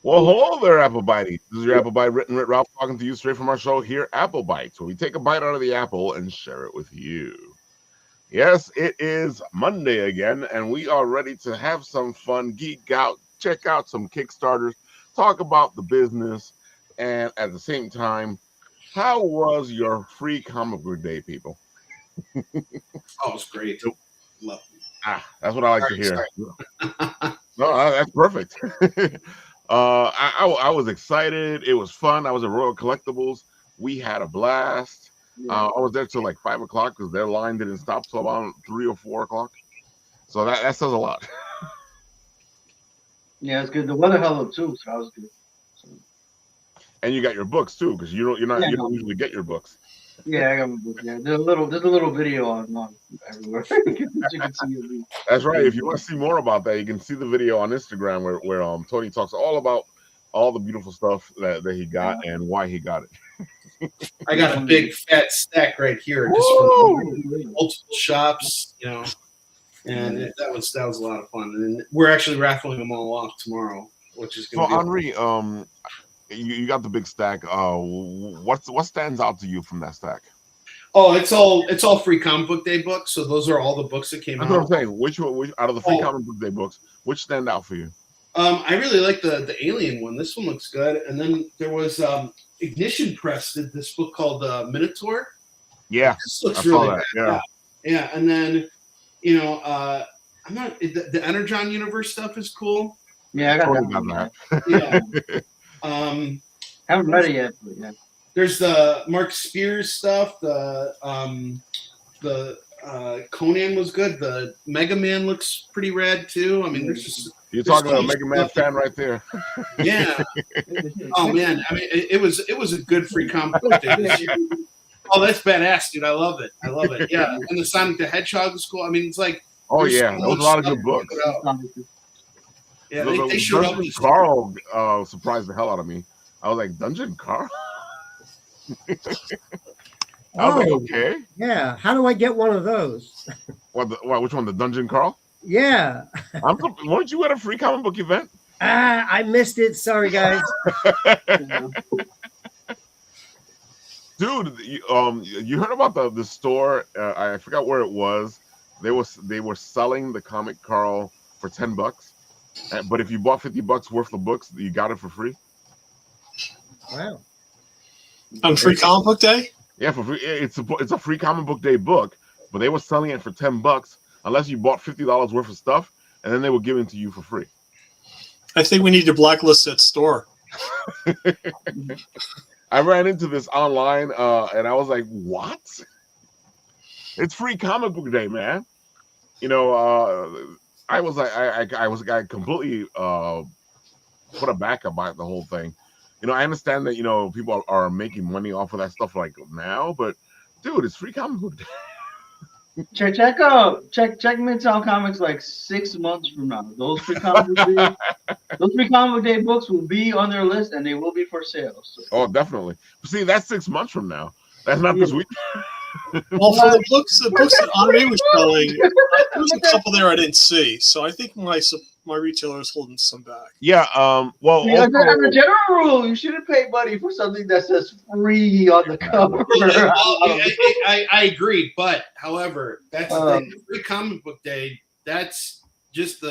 Well, hello there, Apple Bitey. This is your Apple Bite written Ralph talking to you straight from our show here, Apple Bites, where we take a bite out of the apple and share it with you. Yes, it is Monday again, and we are ready to have some fun, geek out, check out some Kickstarters, talk about the business, and at the same time, how was your free comic book day, people? Oh, it was great. Love it. That's what I like to hear. No, that's perfect. I was excited. It was fun. I was at Royal Collectibles. We had a blast. I was there till like 5 o'clock because their line didn't stop till about 3 or 4 o'clock. So that says a lot. Yeah, it's good. The weather held up too, so that was good. So. And you got your books too, because you don't usually get your books. Yeah, I got my book. Yeah, there's a little video on everywhere. You can see it. That's right. If you want to see more about that, you can see the video on Instagram where Tony talks all about all the beautiful stuff that he got and why he got it. I got a big fat stack right here, just from multiple shops, and that was a lot of fun. And we're actually raffling them all off tomorrow, which is going to be. So Henri, you got the big stack. What stands out to you from that stack? Oh, it's all free comic book day books. So those are all the books that came out. That's what I'm saying. Which out of the free comic book day books, which stand out for you? I really like the Alien one. This one looks good. And then there was Ignition Press did this book called Minotaur. Yeah, this looks really good. Yeah. And then I'm not the Energon Universe stuff is cool. Yeah, I got that. Yeah. Haven't read it yet, but yeah. There's the Mark Spears stuff. The Conan was good. The Mega Man looks pretty rad too. I mean, you're talking about a Mega Man fan right there. Yeah. Oh man, I mean, it was a good free comic book day this year. Oh, that's badass, dude. I love it. Yeah, and the Sonic the Hedgehog was cool. I mean, it's like there was a lot of good books. Yeah, they showed up. Dungeon Carl surprised the hell out of me. I was like, Dungeon Carl? I was like, okay. Yeah. How do I get one of those? Which one? The Dungeon Carl? Yeah. Weren't you at a free comic book event? I missed it. Sorry, guys. Dude, you heard about the store? I forgot where it was. They were selling the comic Carl for $10. But if you bought $50 worth of books, you got it for free. Wow! On free comic book day? Yeah, for free. It's a free comic book day book, but they were selling it for $10 unless you bought $50 worth of stuff, and then they were giving it to you for free. I think we need to blacklist that store. I ran into this online, and I was like, "What? It's free comic book day, man!" I was like, I completely put a back about the whole thing. I understand that people are making money off of that stuff like now, but dude, it's free comic book day. Check Midtown Comics like 6 months from now. Those free comic book day books will be on their list and they will be for sale. So. Oh, definitely. See, that's 6 months from now. That's not this week. Well, for the books that Henri was selling, there was a couple there I didn't see. So I think my retailer is holding some back. Yeah. Well, as a general rule, you shouldn't pay money for something that says free on the cover. I agree, but however, that's the thing. Free comic book day. That's just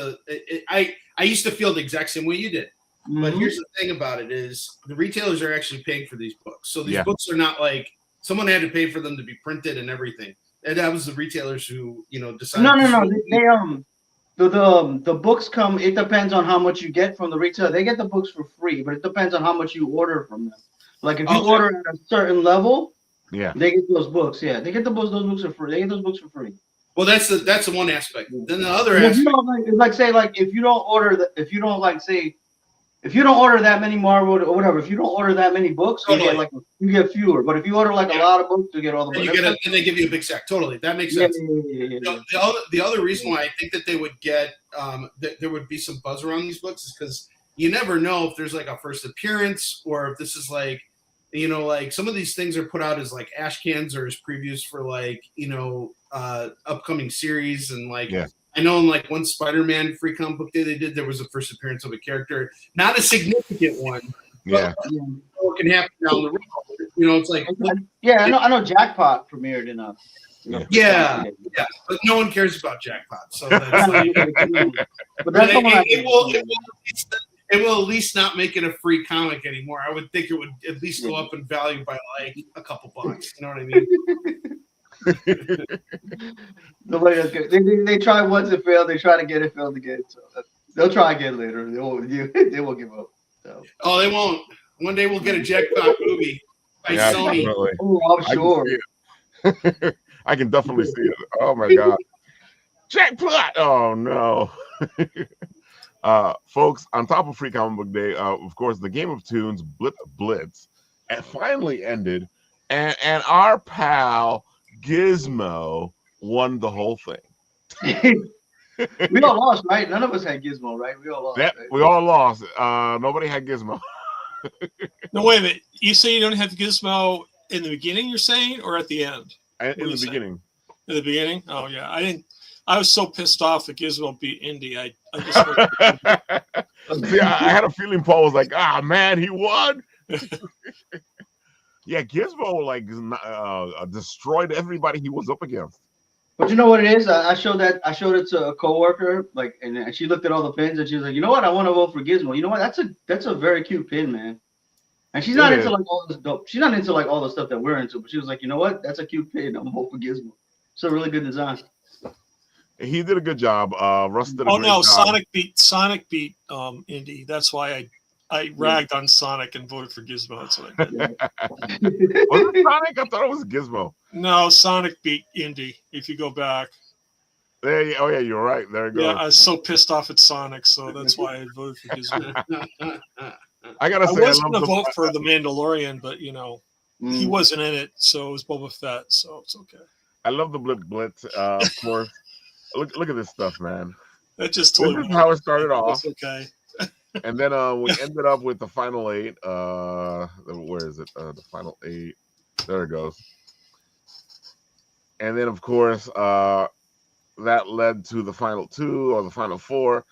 I used to feel the exact same way you did. Mm-hmm. But here's the thing about it is the retailers are actually paying for these books. So these books are not like someone had to pay for them to be printed and everything. And that was the retailers who, decided. No. The books come. It depends on how much you get from the retailer. They get the books for free, but it depends on how much you order from them. Like if you order at a certain level, they get those books. Yeah, they get those books for free. They get those books for free. Well, that's the one aspect. Then the other aspect, if you don't order that many Marvel or whatever, if you don't order that many books, you get fewer. But if you order a lot of books, you get all the books. And they give you a big sack. Totally, that makes sense. Yeah. The other reason why I think that they would get that there would be some buzz around these books is because you never know if there's like a first appearance or if this is like some of these things are put out as like ash cans or as previews for like upcoming series and I know in like one Spider-Man free comic book day they did, there was a first appearance of a character, not a significant one. Yeah. What can happen down the road? You know, it's like I know Jackpot premiered in a yeah, but no one cares about Jackpot, so that's like, but that's it will at least not make it a free comic anymore. I would think it would at least go up in value by like a couple bucks. You know what I mean? They try once it failed. They try to get it failed again. So they'll try again later. They won't give up. So. Oh, they won't. One day we'll get a Jackpot movie by Sony. Definitely. Oh, I'm sure. I can definitely see it. Oh my God. Jackpot! Oh no. Folks, on top of Free Comic Book Day, of course, the Game of Tunes Blitz finally ended, and our pal Gizmo won the whole thing. We all lost, right? None of us had Gizmo, right? We all lost. Yeah, right? we all lost. Nobody had Gizmo. No, wait a minute. You say you don't have Gizmo in the beginning, you're saying, or at the end? In the beginning. In the beginning? Oh, yeah. I was so pissed off that Gizmo beat Indy. I just See, I had a feeling Paul was like, man, he won. Yeah, Gizmo like destroyed everybody he was up against. But you know what it is? I showed it to a coworker, like, and she looked at all the pins and she was like, you know what? I want to vote for Gizmo. You know what? That's a very cute pin, man. And she's not into like all this dope. She's not into like all the stuff that we're into. But she was like, you know what? That's a cute pin. I'm gonna vote for Gizmo. It's a really good design. He did a good job. Russ did a great job. Sonic beat Indy. That's why I ragged on Sonic and voted for Gizmo. That's what I did. Was it Sonic? I thought it was Gizmo. No, Sonic beat Indy. If you go back. Oh yeah, you're right. There you go. Yeah, I was so pissed off at Sonic, so that's why I voted for Gizmo. I gotta say, I was gonna vote for the Mandalorian, but he wasn't in it, so it was Boba Fett, so it's okay. I love the Blitz, of course. Look at this stuff, man. That just this is how it started off. That's okay. And then we ended up with the final 8. Where is it? The final 8. There it goes. And then, of course, that led to the final 2 or the final 4.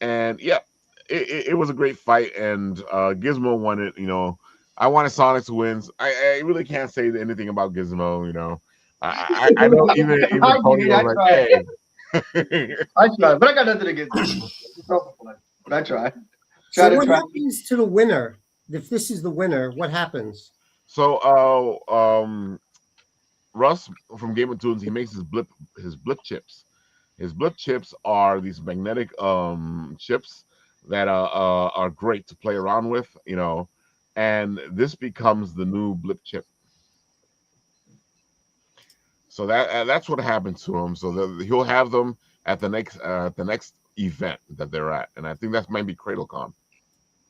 And yeah, it was a great fight. And Gizmo won it. You know, I wanted Sonic to win. I really can't say anything about Gizmo. You know, I know even Tony was like, hey. I tried, but I got nothing against it. But I tried. So what happens to the winner? If this is the winner, what happens? So Russ from Game of Tunes, he makes his blip chips. His blip chips are these magnetic chips that are great to play around with, you know, and this becomes the new blip chip. So that's what happened to him. So he'll have them at the next event that they're at, and I think that might be CradleCon.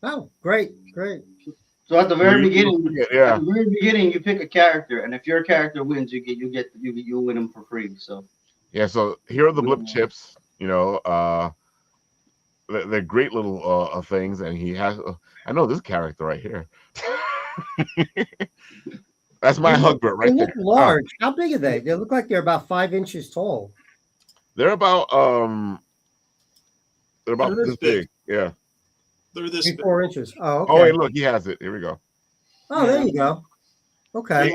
Oh, great. So at the very beginning, you pick a character, and if your character wins, you win them for free. So yeah. So here are the blip chips. You know, they're great little things, and he has. I know this character right here. That's my Hugbert right there. They look large. How big are they? They look like they're about 5 inches tall. They're about this big. Yeah. They're this 4 inches. Oh, okay. Oh, wait, look, he has it. Here we go. Oh, there you go. Okay.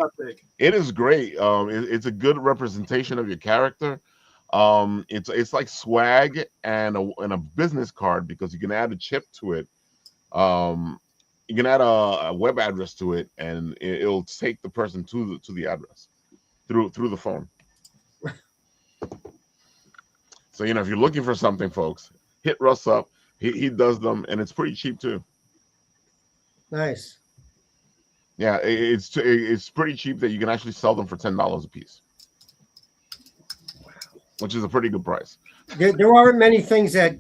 It is great. It's a good representation of your character. It's like swag and a business card because you can add a chip to it. You can add a web address to it, and it'll take the person to the address through the phone. So you know, if you're looking for something, folks, hit Russ up. He does them, and it's pretty cheap too. Nice. Yeah, it's pretty cheap that you can actually sell them for $10 a piece, which is a pretty good price. There aren't many things at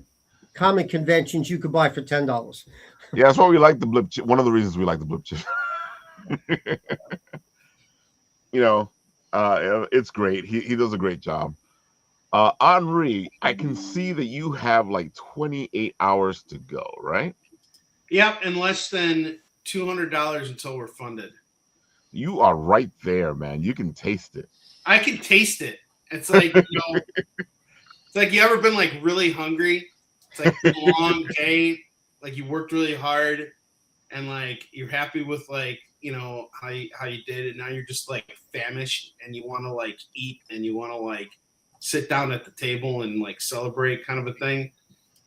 comic conventions you could buy for $10. Yeah, that's why we like the blip chip. One of the reasons we like the blip chip. You know, it's great. He does a great job. Henri, I can see that you have like 28 hours to go, right? Yep, and less than $200 until we're funded. You are right there, man. You can taste it. I can taste it. It's like, you know, It's like you ever been like really hungry? It's like a long day, like you worked really hard, and like you're happy with like how you did it. Now you're just like famished, and you want to like eat, and you want to like sit down at the table and like celebrate, kind of a thing.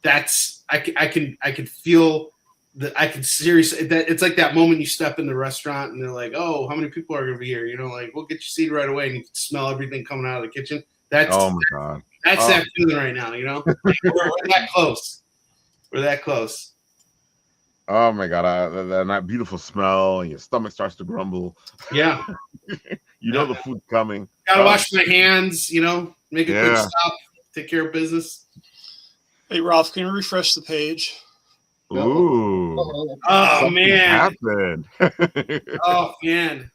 That's I can feel that. I can seriously that it's like that moment you step in the restaurant and they're like, oh, how many people are gonna be here? Like, we'll get your seat right away, and you can smell everything coming out of the kitchen. That's oh my god. That's that feeling right now, we're that close. We're that close. Oh my god, that beautiful smell, and your stomach starts to grumble. Yeah. The food's coming. Gotta wash my hands, make a quick stop, take care of business. Hey Ralph, can you refresh the page? Ooh. Oh man. Happened. Oh man.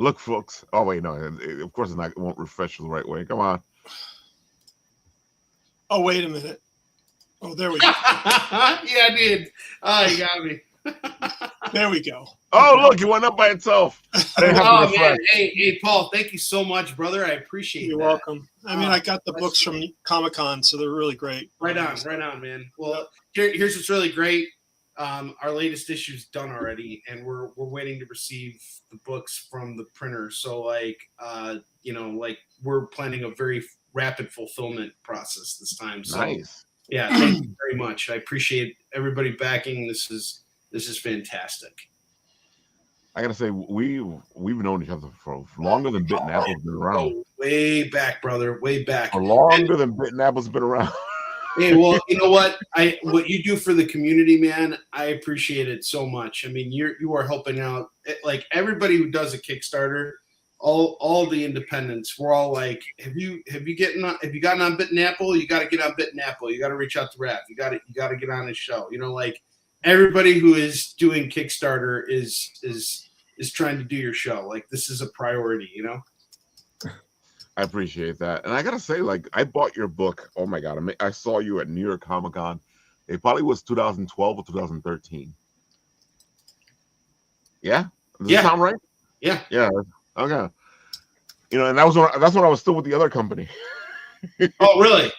Look, folks. Oh wait, no. Of course, it won't refresh the right way. Come on. Oh wait a minute. Oh, there we go. Yeah, dude. Oh, you got me. There we go. Oh, look, it went up by itself. Oh man, hey, Paul, thank you so much, brother. I appreciate it. You're welcome. I mean, I got the books from Comic-Con, so they're really great. Right on, man. Well, here's what's really great. Our latest issue's done already, and we're waiting to receive the books from the printer. So like we're planning a very rapid fulfillment process this time. So nice. Yeah, thank you very much. I appreciate everybody backing. This is fantastic. I gotta say, we've known each other for longer than Bitten Apple's been around. Oh, way back, brother, way back. For longer than Bitten Apple's been around. Hey, well, you know what? What you do for the community, man, I appreciate it so much. I mean, you are helping out. Like everybody who does a Kickstarter, all the independents, we're all like, have you gotten on Bitten Apple? You got to get on Bitten Apple. You got to reach out to Raph. You got to get on his show. Like everybody who is doing Kickstarter is trying to do your show. Like this is a priority. I appreciate that. And I got to say, like, I bought your book. Oh, my God. I saw you at New York Comic Con. It probably was 2012 or 2013. Yeah? Does it sound right? Yeah. Yeah. Okay. And that's when I was still with the other company. Oh, really?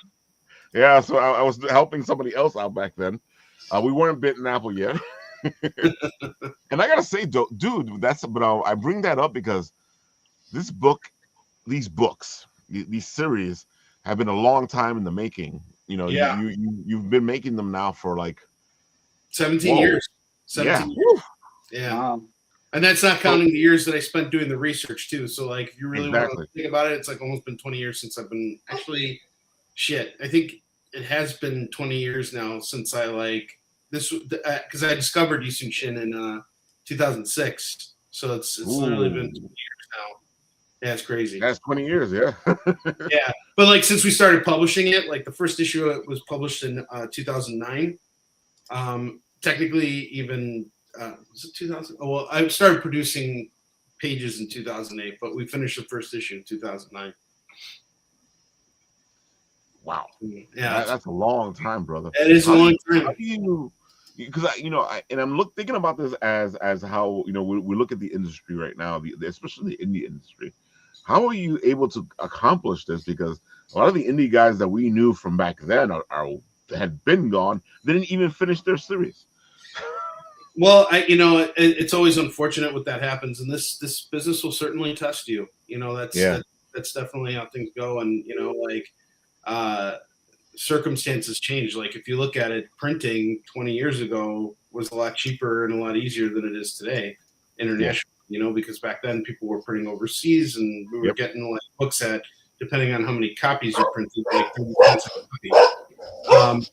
Yeah. So I was helping somebody else out back then. We weren't Bitten Apple yet. And I got to say, dude, I bring that up because these books, these series have been a long time in the making. You've been making them now for like 17 years. 17 years. Yeah. And that's not counting the years that I spent doing the research too. So like, if you really want to think about it, it's like almost been 20 years since I've been actually I think it has been 20 years now since I because I discovered Yu Shin in 2006. So it's literally been 20 years now. Yeah, it's crazy. That's 20 years, yeah. Yeah, but like since we started publishing it, like the first issue was published in 2009. Technically, even was it 2000? Oh, well, I started producing pages in 2008, but we finished the first issue in 2009. Wow. Yeah, that's a long time, brother. It is a long time. How do you? Because I'm thinking about this as how we look at the industry right now, especially the indie industry. How are you able to accomplish this? Because a lot of the indie guys that we knew from back then had been gone. They didn't even finish their series. Well, it's always unfortunate when that happens, and this business will certainly test you. That's definitely how things go, and circumstances change. Like if you look at it, printing 20 years ago was a lot cheaper and a lot easier than it is today internationally. Because back then people were printing overseas, and we were getting like books at, depending on how many copies you printed, like 30 cents a copy.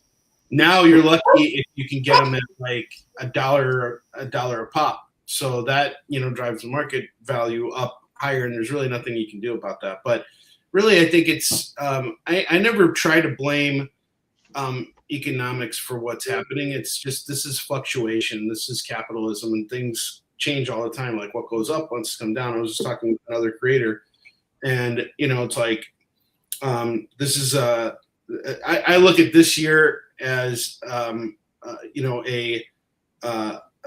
Now you're lucky if you can get them at like $1 a pop. So that drives the market value up higher, and there's really nothing you can do about that. But really, I think it's I never try to blame economics for what's happening. It's just this is fluctuation. This is capitalism, and things change all the time. Like what goes up wants to come down. I was just talking with another creator, and it's like this is I look at this year as a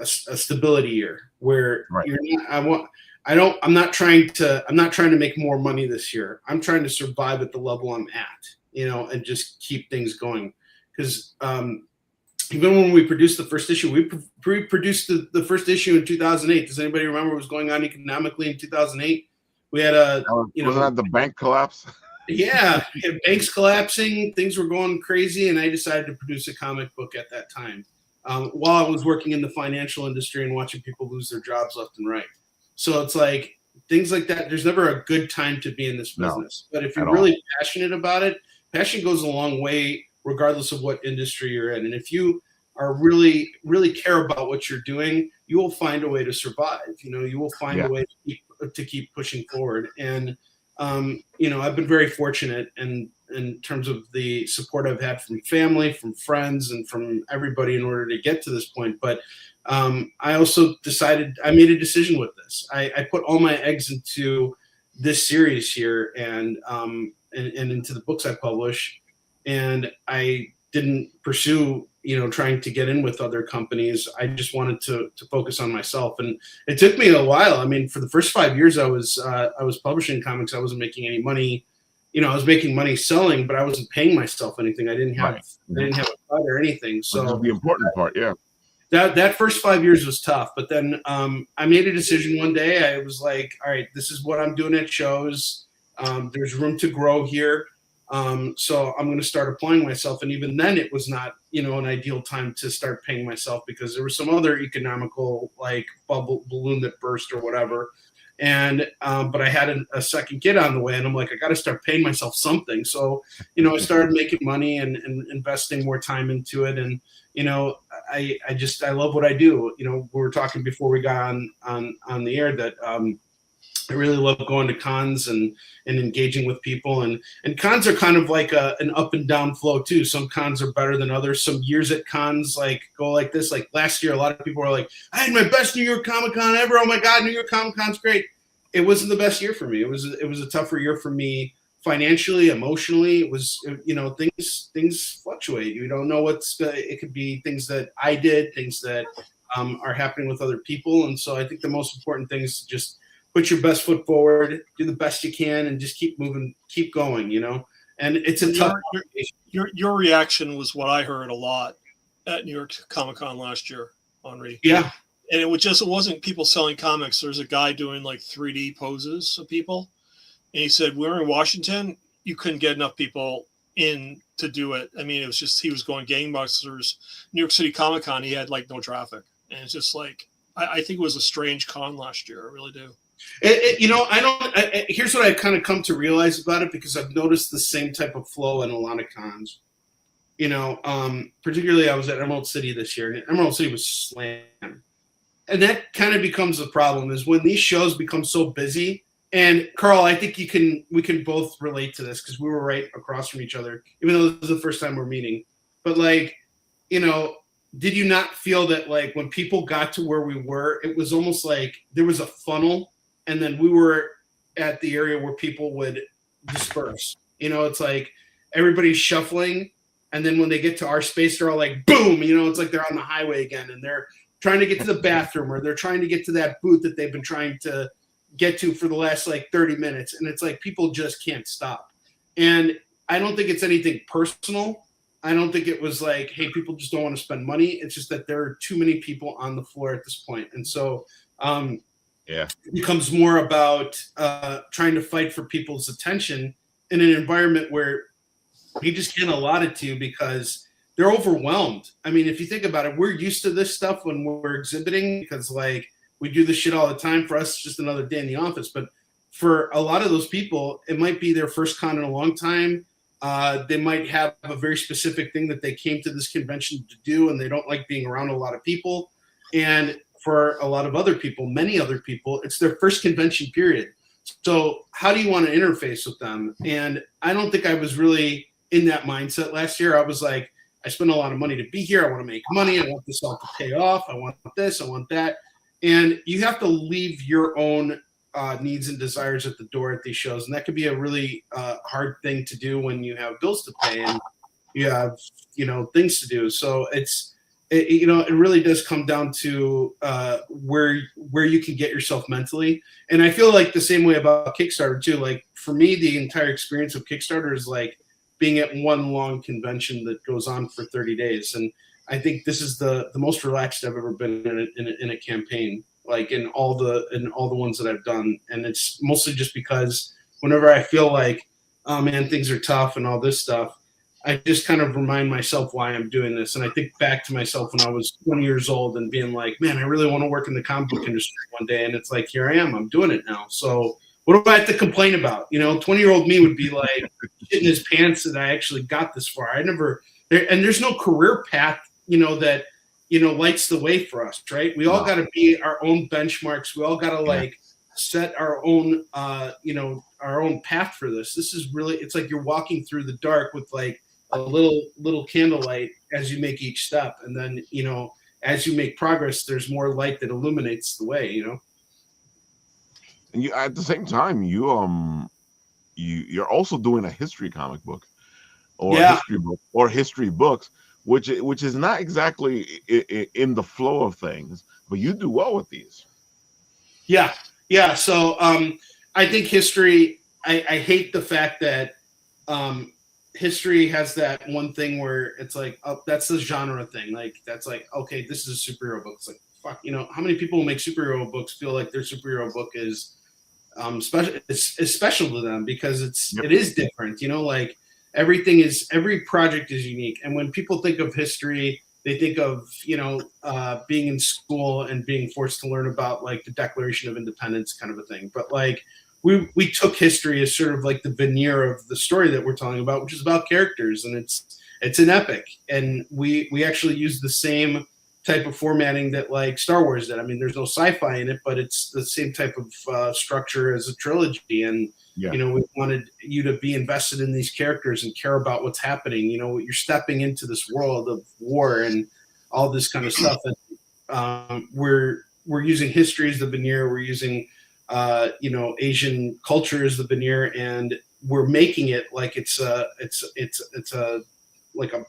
stability year where you're not, I'm not trying to make more money this year. I'm trying to survive at the level I'm at, and just keep things going. Because even when we produced the first issue, we produced the first issue in 2008. Does anybody remember what was going on economically in 2008? We had wasn't that the bank collapse? Yeah, banks collapsing, things were going crazy, and I decided to produce a comic book at that time while I was working in the financial industry and watching people lose their jobs left and right. So it's like things like that. There's never a good time to be in this business. But if you're really passionate about it, passion goes a long way regardless of what industry you're in. And if you are really, really care about what you're doing, you will find a way to survive. You will find a way to keep pushing forward. And I've been very fortunate in terms of the support I've had from family, from friends, and from everybody in order to get to this point. But I also I made a decision with this. I put all my eggs into this series here and into the books I publish. And I didn't pursue, trying to get in with other companies. I just wanted to focus on myself. And it took me a while. I mean, for the first 5 years I was publishing comics, I wasn't making any money. I was making money selling, but I wasn't paying myself anything. I didn't have a cut or anything. So that's the important part. Yeah. That first 5 years was tough, but then I made a decision one day. I was like, all right, this is what I'm doing at shows. There's room to grow here. So I'm going to start applying myself. And even then it was not, an ideal time to start paying myself because there was some other economical balloon that burst or whatever. And, but I had a second kid on the way and I'm like, I got to start paying myself something. So, I started making money and investing more time into it. And, I love what I do. We were talking before we got on the air that, I really love going to cons and engaging with people and cons are kind of like an up and down flow too. Some cons are better than others. Some years at cons go like this. Like last year, a lot of people were like, I had my best New York Comic Con ever. Oh my God, New York Comic Con's great. It wasn't the best year for me. It was a tougher year for me financially, emotionally. It was, things fluctuate. You don't know it could be things that I did, things that are happening with other people. And so I think the most important thing is to just put your best foot forward, do the best you can, and just keep moving, keep going, And it's a tough. Your reaction was what I heard a lot at New York Comic Con last year, Henri. Yeah. And it wasn't people selling comics. There's a guy doing like 3D poses of people. And he said, we're in Washington, you couldn't get enough people in to do it. I mean, it was just, he was going gangbusters. New York City Comic Con, he had like no traffic. And it's just like, I think it was a strange con last year. I really do. Here's what I've kind of come to realize about it because I've noticed the same type of flow in a lot of cons. Particularly I was at Emerald City this year, and Emerald City was slammed. And that kind of becomes the problem is when these shows become so busy. And Carl, I think we can both relate to this because we were right across from each other, even though this is the first time we're meeting. But did you not feel that when people got to where we were, it was almost like there was a funnel and then we were at the area where people would disperse. It's like everybody's shuffling. And then when they get to our space, they're all like, boom, it's like they're on the highway again and they're trying to get to the bathroom or they're trying to get to that booth that they've been trying to get to for the last 30 minutes. And it's like people just can't stop. And I don't think it's anything personal. I don't think it was like, hey, people just don't want to spend money. It's just that there are too many people on the floor at this point. And so it becomes more about trying to fight for people's attention in an environment where you just can't allot it to because they're overwhelmed. I mean, if you think about it, we're used to this stuff when we're exhibiting because we do this shit all the time. For us, it's just another day in the office. But for a lot of those people, it might be their first con in a long time. They might have a very specific thing that they came to this convention to do, and they don't like being around a lot of people. And for a lot of other people, many other people, it's their first convention period. So how do you want to interface with them? And I don't think I was really in that mindset last year. I was like, I spend a lot of money to be here. I want to make money. I want this all to pay off. I want this. I want that. And you have to leave your own needs and desires at the door at these shows. And that could be a really hard thing to do when you have bills to pay and you have, things to do. So it's, it really does come down to where you can get yourself mentally. And I feel like the same way about Kickstarter too. Like for me, the entire experience of Kickstarter is like being at one long convention that goes on for 30 days. And I think this is the most relaxed I've ever been in a campaign, like in all the ones that I've done. And it's mostly just because whenever I feel like, oh man, things are tough and all this stuff, I just kind of remind myself why I'm doing this. And I think back to myself when I was 20 years old and being like, man, I really want to work in the comic book industry one day. And it's like, here I am, I'm doing it now. So what do I have to complain about? 20-year-old me would be like shitting his pants that I actually got this far. And there's no career path, that, lights the way for us, right? We all got to be our own benchmarks. We all got to set our own, our own path for this. This is really, it's like you're walking through the dark with like a little candlelight as you make each step. And then, as you make progress, there's more light that illuminates the way, And you, at the same time, you're also doing a history comic book or history books, which is not exactly in the flow of things, but you do well with these. Yeah. Yeah. So, I think history, I hate the fact that, history has that one thing where it's like, oh, that's the genre thing. Like, that's like, okay, this is a superhero book. It's like, fuck, how many people who make superhero books feel like their superhero book is special? It's special to them because it is different. Like every project is unique. And when people think of history, they think of being in school and being forced to learn about like the Declaration of Independence kind of a thing. But like, we took history as sort of like the veneer of the story that we're talking about, which is about characters, and it's an epic. And we actually use the same type of formatting that like Star Wars did. I mean, there's no sci-fi in it, but it's the same type of structure as a trilogy. And we wanted you to be invested in these characters and care about what's happening. You're stepping into this world of war and all this kind of stuff. And we're using history as the veneer. We're using Asian culture as the veneer, and we're making it like it's a like a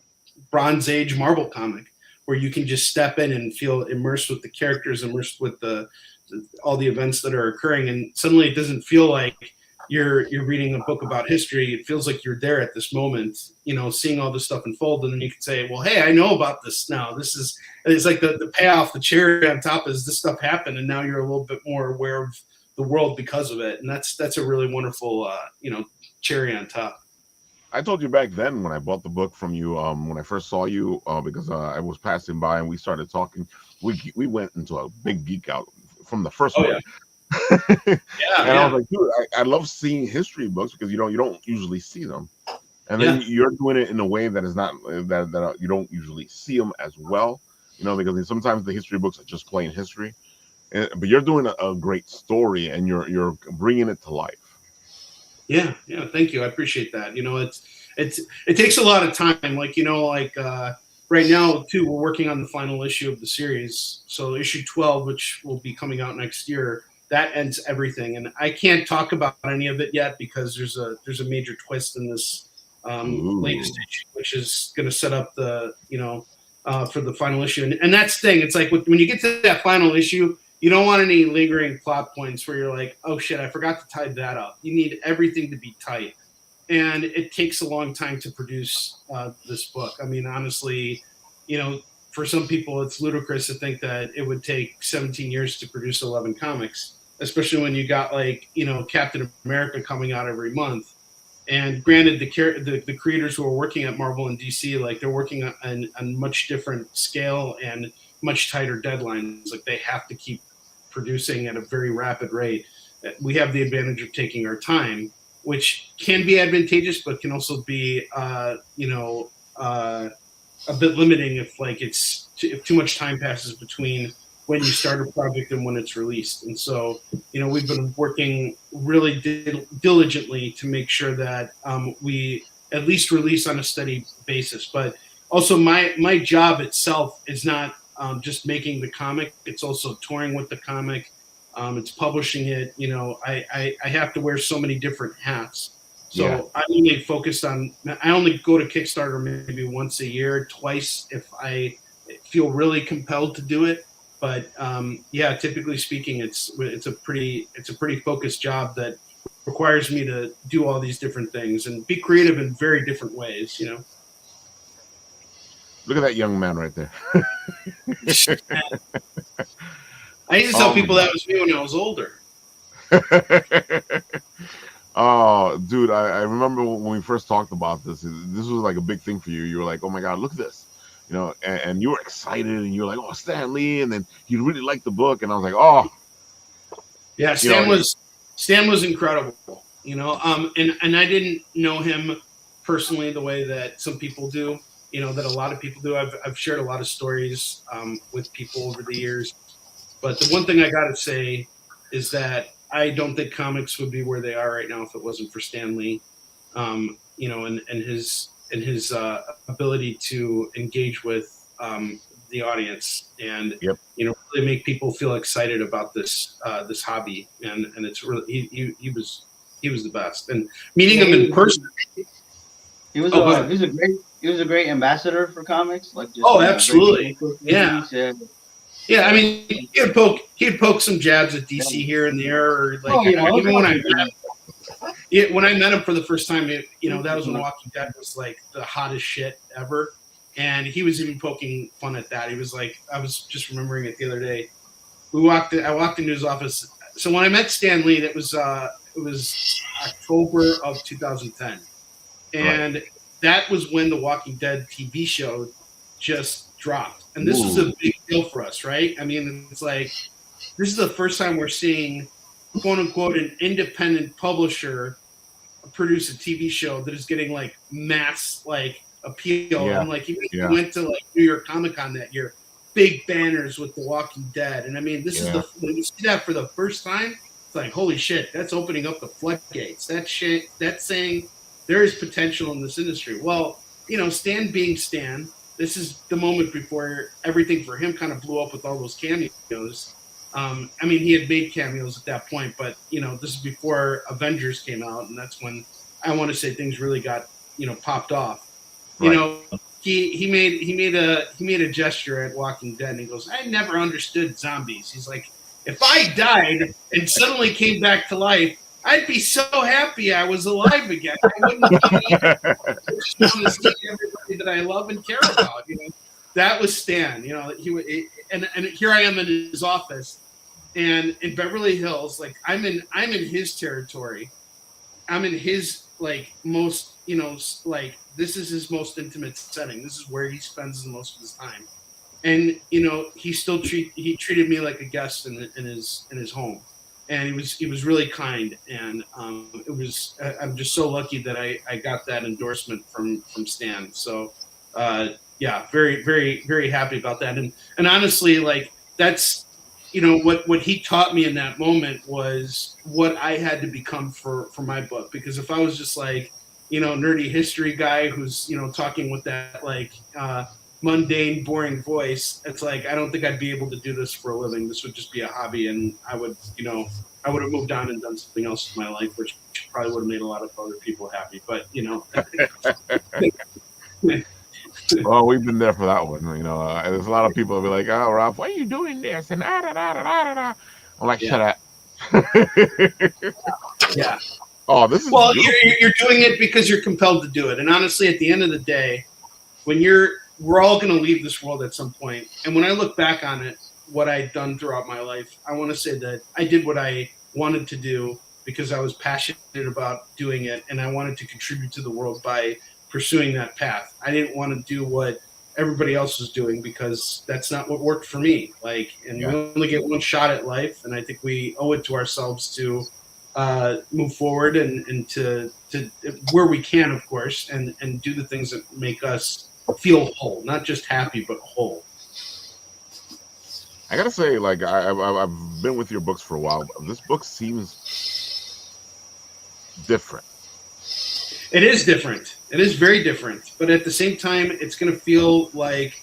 Bronze Age Marvel comic where you can just step in and feel immersed with the characters, immersed with all the events that are occurring, and suddenly it doesn't feel like you're reading a book about history. It feels like you're there at this moment, seeing all this stuff unfold, and then you can say, well, hey, I know about this now. It's like the payoff, the cherry on top is this stuff happened, and now you're a little bit more aware of the world because of it. And that's a really wonderful, cherry on top. I told you back then when I bought the book from you, when I first saw you, because I was passing by and we started talking. We went into a big geek out from the first one. Yeah. I was like, dude, I love seeing history books because you don't usually see them, and then you're doing it in a way that is not that you don't usually see them as well. Because sometimes the history books are just plain history, but you're doing a great story and you're bringing it to life. Yeah, thank you. I appreciate that. It takes a lot of time. Right now too, we're working on the final issue of the series. So issue 12, which will be coming out next year, that ends everything. And I can't talk about any of it yet because there's a major twist in this latest issue, which is going to set up the for the final issue. And that's the thing. It's like when you get to that final issue, you don't want any lingering plot points where you're like, oh shit, I forgot to tie that up. You need everything to be tight. And it takes a long time to produce this book. I mean, honestly, for some people, it's ludicrous to think that it would take 17 years to produce 11 comics, especially when you got Captain America coming out every month. And granted, the creators who are working at Marvel and DC, they're working on much different scale and much tighter deadlines. They have to keep producing at a very rapid rate. We have the advantage of taking our time, which can be advantageous, but can also be, a bit limiting if too much time passes between when you start a project and when it's released. And so, we've been working really diligently to make sure that we at least release on a steady basis. But also my job itself is not just making the comic. It's also touring with the comic. It's publishing it. I have to wear so many different hats. So I only go to Kickstarter maybe once a year, twice if feel really compelled to do it. But yeah, typically speaking, it's a pretty focused job that requires me to do all these different things and be creative in very different ways. Look at that young man right there. I used to tell people that was me when I was older. Oh, dude, I remember when we first talked about this. This was like a big thing for you. You were like, "Oh my God, look at this," and you were excited, and you were like, "Oh, Stan Lee," and then you really liked the book, and I was like, "Oh, yeah." Stan was incredible, and I didn't know him personally the way that some people do, that a lot of people do. I've shared a lot of stories with people over the years, but the one thing I got to say is that I don't think comics would be where they are right now if it wasn't for Stan Lee, and his ability to engage with the audience and really make people feel excited about this hobby, and it's really he was the best. And meeting him in person, he was a great ambassador for comics. Like absolutely, yeah. Yeah, I mean, he'd poke some jabs at DC here and there, or like even when I met him for the first time, that was when Walking Dead was like the hottest shit ever, and he was even poking fun at that. He was like, I was just remembering it the other day. I walked into his office. So when I met Stan Lee, it was October of 2010, and that was when the Walking Dead TV show just dropped. And this was a big deal for us, right? I mean, it's like, this is the first time we're seeing, quote unquote, an independent publisher produce a TV show that is getting like mass like appeal. Yeah. And like, even if you went to like New York Comic Con that year, big banners with The Walking Dead. And I mean, this is when you see that for the first time, it's like, holy shit, that's opening up the floodgates. That's saying there is potential in this industry. Well, Stan being Stan, this is the moment before everything for him kind of blew up with all those cameos. I mean, he had made cameos at that point, but this is before Avengers came out, and that's when I want to say things really got popped off. Right. He made a gesture at Walking Dead, and he goes, "I never understood zombies." He's like, "If I died and suddenly came back to life, I'd be so happy I was alive again. I wouldn't just want to see everybody that I love and care about." That was Stan. And here I am in his office, and in Beverly Hills, like I'm in his territory. I'm in his like most, like this is his most intimate setting. This is where he spends the most of his time, and he still treated me like a guest in his home. And he was really kind, and I'm just so lucky that I got that endorsement from Stan. So yeah, very, very, very happy about that. And honestly, like that's what he taught me in that moment was what I had to become for my book. Because if I was just like nerdy history guy who's talking with that like mundane, boring voice, it's like I don't think I'd be able to do this for a living. This would just be a hobby, and I would have moved on and done something else in my life, which probably would have made a lot of other people happy. But well, we've been there for that one. There's a lot of people will be like, "Oh, Rob, why are you doing this?" And I'm like, "Shut up." Yeah. Oh, this is well. You're doing it because you're compelled to do it, and honestly, at the end of the day, when we're all going to leave this world at some point. And when I look back on it, what I'd done throughout my life, I want to say that I did what I wanted to do because I was passionate about doing it, and I wanted to contribute to the world by pursuing that path. I didn't want to do what everybody else was doing because that's not what worked for me. Like, and we only get one shot at life, and I think we owe it to ourselves to move forward and to where we can, of course, and do the things that make us feel whole, not just happy, but whole. I gotta say, like I've been with your books for a while. This book seems different. It is different. It is very different. But at the same time, it's going to feel like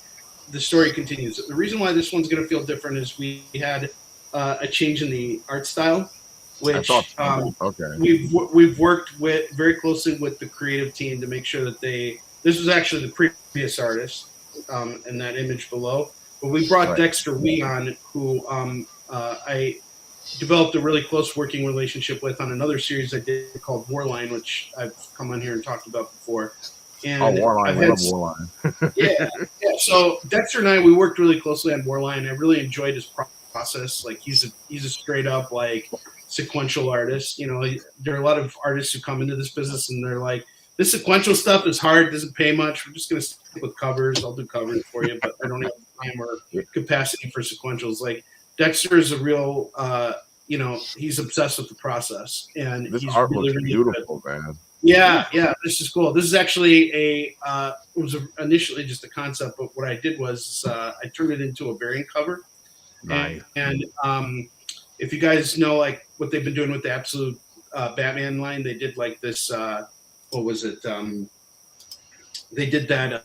the story continues. The reason why this one's going to feel different is we had a change in the art style, which we've worked very closely with the creative team to make sure that this was actually the previous artist, in that image below. But we brought Dexter Wee on, who I developed a really close working relationship with on another series I did called Warline, which I've come on here and talked about before. And Warline, I love Warline. yeah. So Dexter and I, we worked really closely on Warline. I really enjoyed his process. Like he's a straight up like sequential artist. You know, there are a lot of artists who come into this business and they're like, this sequential stuff is hard, doesn't pay much. We're just gonna stick with covers. I'll do covers for you, but I don't have time or capacity for sequentials. Like Dexter is a real, you know, he's obsessed with the process, and this he's art really, looks really beautiful, good. man. Yeah, this is cool. This is actually it was initially just a concept, but what I did was I turned it into a variant cover. Nice. And if you guys know like what they've been doing with the Absolute Batman line, they did like this. What was it? They did that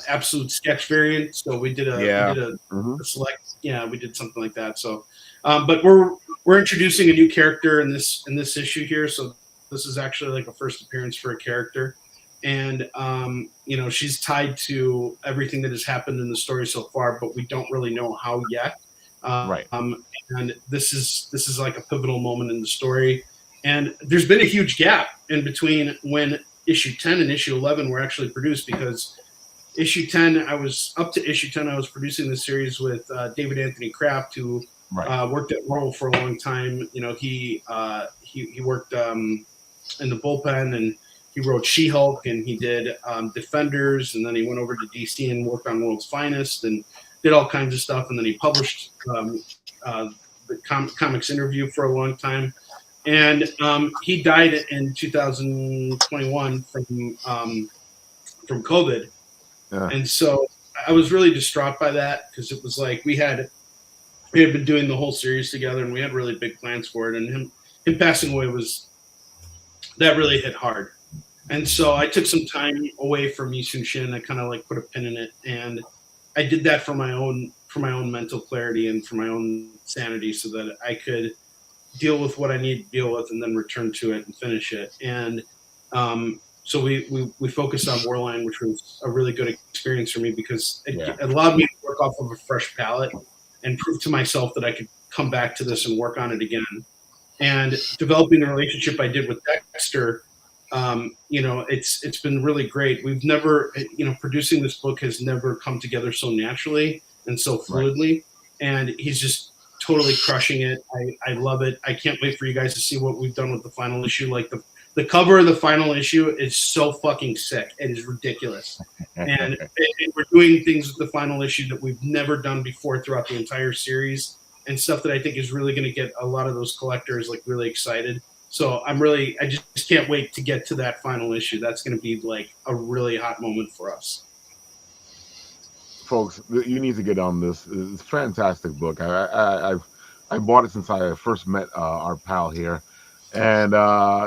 Absolute sketch variant. So we did a select. Yeah, we did something like that. So, but we're introducing a new character in this issue here. So this is actually like a first appearance for a character, and you know, she's tied to everything that has happened in the story so far, but we don't really know how yet. And this is like a pivotal moment in the story. And there's been a huge gap in between when issue 10 and issue 11 were actually produced, because issue 10, I was producing this series with David Anthony Kraft, who worked at Marvel for a long time. You know, he worked in the bullpen, and he wrote She-Hulk, and he did Defenders, and then he went over to DC and worked on World's Finest and did all kinds of stuff. And then he published the Comics Interview for a long time. And he died in 2021 from COVID. Yeah. And so I was really distraught by that, because it was like we had been doing the whole series together, and we had really big plans for it. And him passing away that really hit hard. And so I took some time away from Yisun Shin. I kind of like put a pin in it, and I did that for my own mental clarity and for my own sanity, so that I could deal with what I need to deal with and then return to it and finish it. And so we focused on Warline, which was a really good experience for me, because it allowed me to work off of a fresh palette and prove to myself that I could come back to this and work on it again. And developing the relationship I did with Dexter, you know, it's been really great. We've never, you know, producing this book has never come together so naturally and so fluidly. And he's just totally crushing it. I love it. I can't wait for you guys to see what we've done with the final issue. Like the cover of the final issue is so fucking sick. It is ridiculous. And we're doing things with the final issue that we've never done before throughout the entire series, and stuff that I think is really going to get a lot of those collectors like really excited. So I just can't wait to get to that final issue. That's going to be like a really hot moment for us. Folks, you need to get on this. It's a fantastic book. I bought it since I first met our pal here, and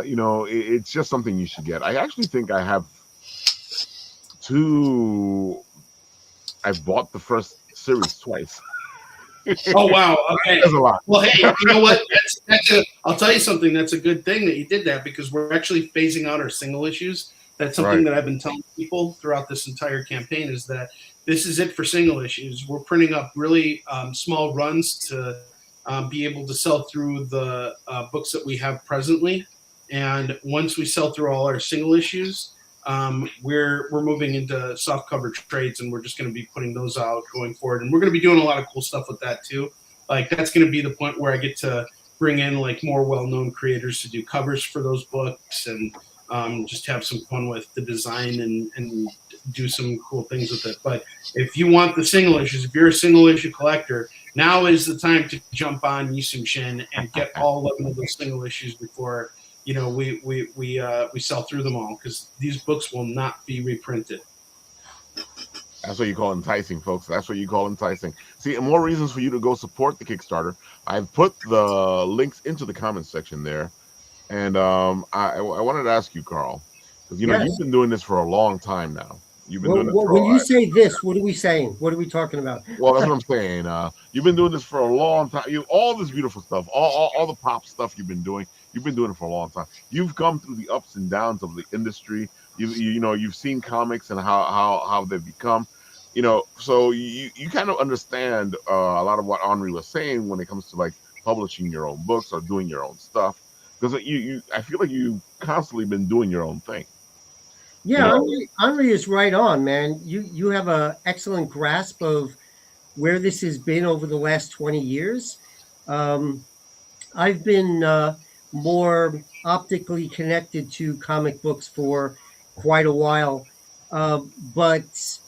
you know, it's just something you should get. I actually think I have I've bought the first series twice. Oh wow! Okay. That's a lot. Well, hey, you know what? I'll tell you something. That's a good thing that you did that, because we're actually phasing out our single issues. That's something that I've been telling people throughout this entire campaign, is that this is it for single issues. We're printing up really small runs to be able to sell through the books that we have presently. And once we sell through all our single issues, we're moving into soft cover trades, and we're just going to be putting those out going forward. And we're going to be doing a lot of cool stuff with that too. Like that's going to be the point where I get to bring in like more well-known creators to do covers for those books, and just have some fun with the design and do some cool things with it. But if you want the single issues, if you're a single issue collector, now is the time to jump on Yisun Shin and get all 11 of those single issues before, you know, we sell through them all, because these books will not be reprinted. That's what you call enticing, folks. That's what you call enticing. See, and more reasons for you to go support the Kickstarter. I've put the links into the comments section there. And I wanted to ask you, Carl, because you know you've been doing this for a long time now. You've been doing this for when you say this, what are we saying? What are we talking about? Well, that's what I'm saying. You've been doing this for a long time. All this beautiful stuff, all the pop stuff you've been doing it for a long time. You've come through the ups and downs of the industry. You know, you've seen comics and how they've become. so you kind of understand a lot of what Henri was saying when it comes to like publishing your own books or doing your own stuff, because I feel like you've constantly been doing your own thing. Yeah, Henri is right on, man. You have a excellent grasp of where this has been over the last 20 years. I've been more optically connected to comic books for quite a while, but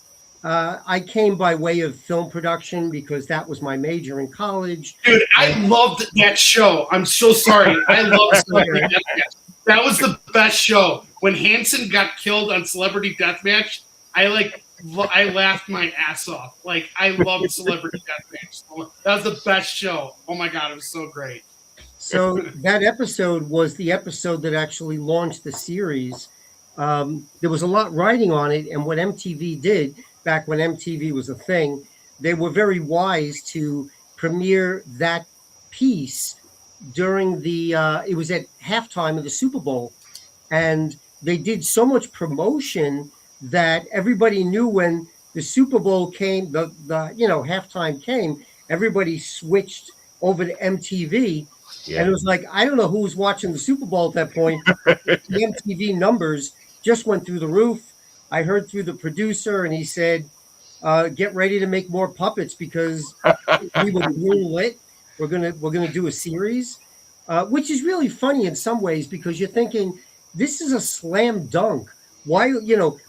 I came by way of film production because that was my major in college. Dude, I loved that show. I'm so sorry. I love Celebrity Deathmatch. That was the best show. When Hanson got killed on Celebrity Deathmatch, I laughed my ass off. Like, I loved Celebrity Deathmatch. That was the best show. Oh my God, it was so great. So that episode was the episode that actually launched the series. There was a lot riding on it, and what MTV did back when MTV was a thing, they were very wise to premiere that piece during the it was at halftime of the Super Bowl, and they did so much promotion that everybody knew when the Super Bowl came, the halftime came, everybody switched over to MTV. Yeah. And it was like, I don't know who was watching the Super Bowl at that point. The MTV numbers just went through the roof. I heard through the producer, and he said, get ready to make more puppets because we were real lit. We're gonna do a series, which is really funny in some ways because you're thinking this is a slam dunk. Why,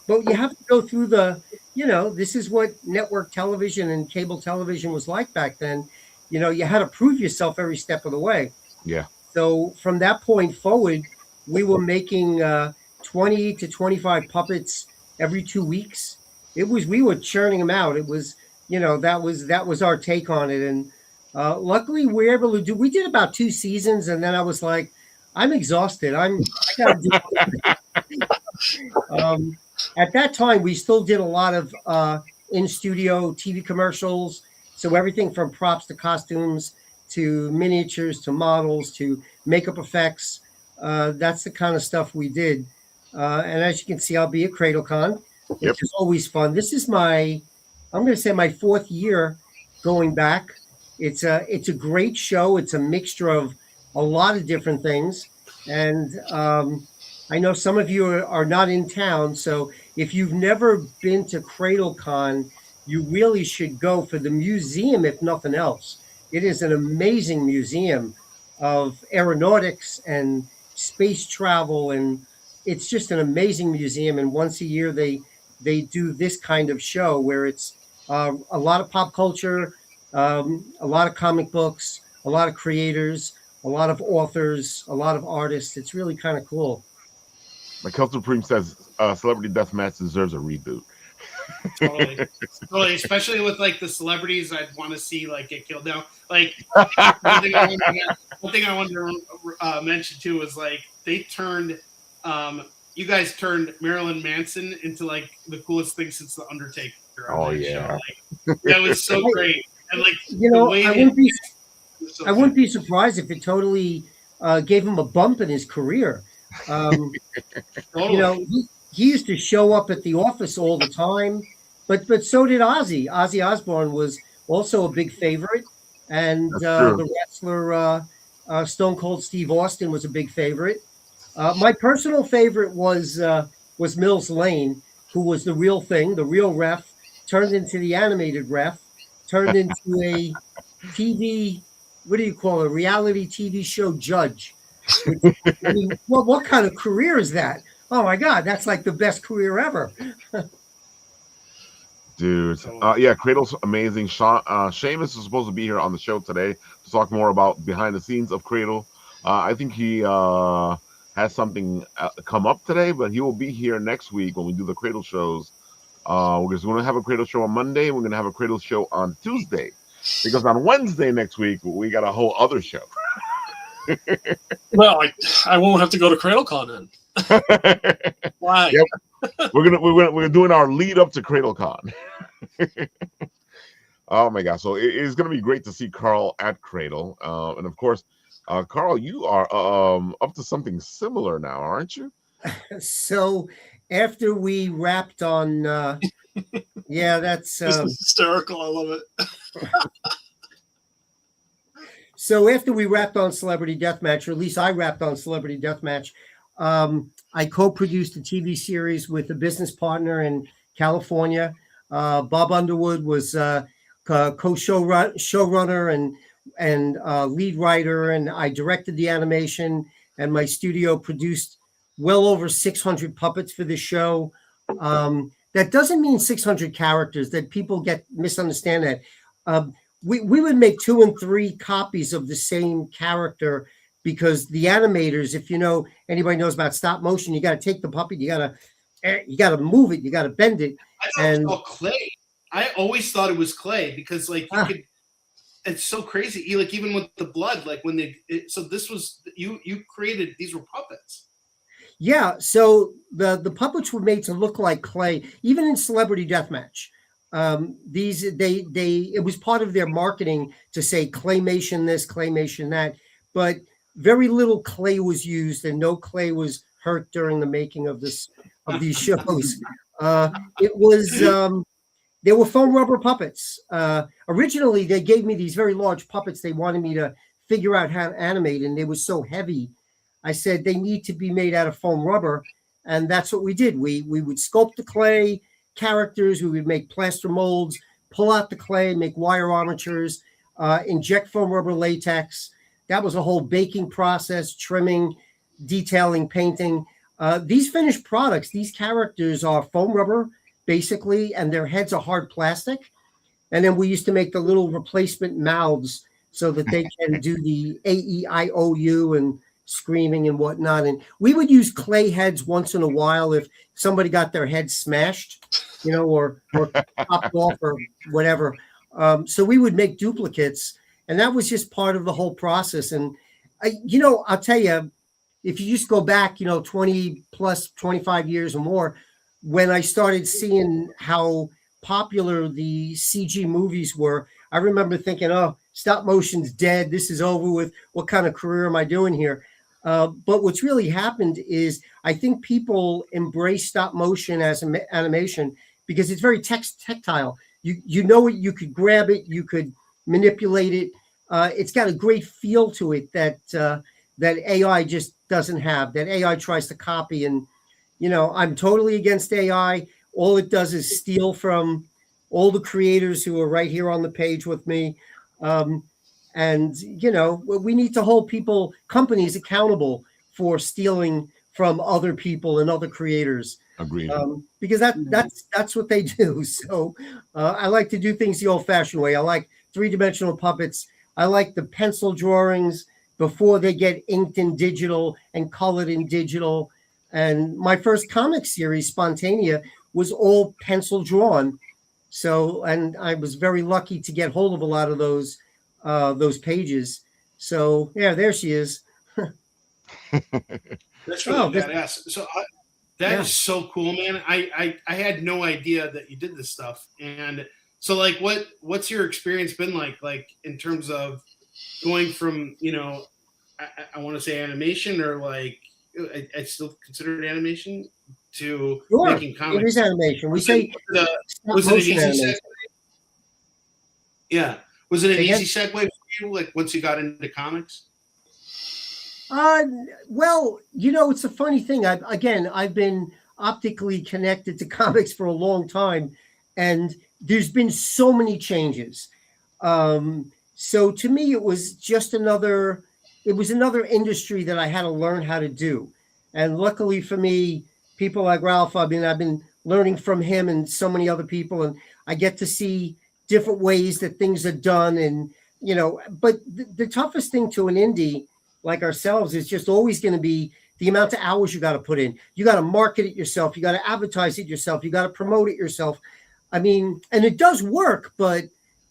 but you have to go through this is what network television and cable television was like back then. You had to prove yourself every step of the way. Yeah. So from that point forward, we were making 20 to 25 puppets every 2 weeks. We were churning them out. It was, that was our take on it. And luckily we were able to we did about 2 seasons. And then I was like, I'm exhausted. I gotta do at that time, we still did a lot of in-studio TV commercials. So everything from props to costumes to miniatures to models to makeup effects. That's the kind of stuff we did. And as you can see, I'll be at CradleCon, which is always fun. This is I'm going to say my 4th year going back. It's a great show. It's a mixture of a lot of different things. And I know some of you are not in town. So if you've never been to CradleCon, you really should go for the museum, if nothing else. It is an amazing museum of aeronautics and space travel, and it's just an amazing museum. And once a year, they do this kind of show where it's a lot of pop culture, a lot of comic books, a lot of creators, a lot of authors, a lot of artists. It's really kind of cool. Michael Supreme says Celebrity Deathmatch deserves a reboot. Totally, especially with like the celebrities I'd want to see like get killed now. Like one thing I wanted to mention too was like they turned you guys turned Marilyn Manson into like the coolest thing since The Undertaker. Oh yeah, like, that was so great. And like I wouldn't be surprised if it totally gave him a bump in his career. Totally. He used to show up at the office all the time, but so did Ozzy. Ozzy Osbourne was also a big favorite, and the wrestler Stone Cold Steve Austin was a big favorite. My personal favorite was Mills Lane, who was the real thing, the real ref, turned into the animated ref, turned into a TV, what do you call it, a reality TV show judge. I mean, what kind of career is that? Oh my God, that's like the best career ever. Dude. Yeah, Cradle's amazing. Seamus is supposed to be here on the show today to talk more about behind the scenes of Cradle. I think he has something come up today, but he will be here next week when we do the Cradle shows. We're going to have a Cradle show on Monday. We're going to have a Cradle show on Tuesday, because on Wednesday next week, we got a whole other show. Well, I won't have to go to CradleCon then. Why? Yep. We're doing our lead up to CradleCon. Oh my gosh! So it's gonna be great to see Carl at Cradle, and of course, Carl, you are up to something similar now, aren't you? So after we wrapped on Yeah, that's this is hysterical. I love it. So after we wrapped on Celebrity Deathmatch, or at least I wrapped on Celebrity Deathmatch, I co-produced a TV series with a business partner in California. Bob Underwood was showrunner and lead writer, and I directed the animation, and my studio produced well over 600 puppets for the show. That doesn't mean 600 characters. That people misunderstand that. We would make 2 and 3 copies of the same character, because the animators, if anybody knows about stop motion, you got to take the puppet, you got to move it, you got to bend it. I thought it was all clay. I always thought it was clay, because like you could. It's so crazy. Like even with the blood, like when so this was you created, these were puppets. Yeah. So the puppets were made to look like clay, even in Celebrity Deathmatch. It was part of their marketing to say claymation this, claymation that, but very little clay was used, and no clay was hurt during the making of these shows. It was they were foam rubber puppets. Originally, they gave me these very large puppets. They wanted me to figure out how to animate, and they were so heavy. I said they need to be made out of foam rubber, and that's what we did. We would sculpt the clay characters. We would make plaster molds, pull out the clay, make wire armatures, inject foam rubber latex. That was a whole baking process, trimming, detailing, painting. These finished products, these characters are foam rubber, basically, and their heads are hard plastic. And then we used to make the little replacement mouths so that they can do the A-E-I-O-U and screaming and whatnot. And we would use clay heads once in a while if somebody got their head smashed, or popped off or whatever. So we would make duplicates, and that was just part of the whole process. And I'll tell you, if you just go back, 20 plus 25 years or more, when I started seeing how popular the CG movies were, I remember thinking, oh, stop motion's dead. This is over with. What kind of career am I doing here? But what's really happened is I think people embrace stop motion as animation because it's very tactile. You could grab it, you could manipulate it. It's got a great feel to it that AI just doesn't have. That AI tries to copy, and I'm totally against AI. All it does is steal from all the creators who are right here on the page with me. And we need to hold companies accountable for stealing from other people and other creators. Agreed. Because that's what they do. So I like to do things the old-fashioned way. I like 3-dimensional puppets. I like the pencil drawings before they get inked in digital and colored in digital. And my first comic series, Spontanea, was all pencil drawn. So, and I was very lucky to get hold of a lot of those pages. So yeah, there she is. That's really badass. So that is so cool, man. I had no idea that you did this stuff. And so like, what's your experience been like in terms of going from, I want to say animation, or like, I still consider it animation, to making comics. It is animation. Was it an easy segue? Yeah. Was it an easy segue for you, like once you got into comics? Well, it's a funny thing. I've been optically connected to comics for a long time, and there's been so many changes. So to me, it was just another industry that I had to learn how to do. And luckily for me, people like Ralph, I've been learning from him and so many other people, and I get to see different ways that things are done. And, but the toughest thing to an indie like ourselves is just always going to be the amount of hours you got to put in. You got to market it yourself. You got to advertise it yourself. You got to promote it yourself. I mean, and it does work, but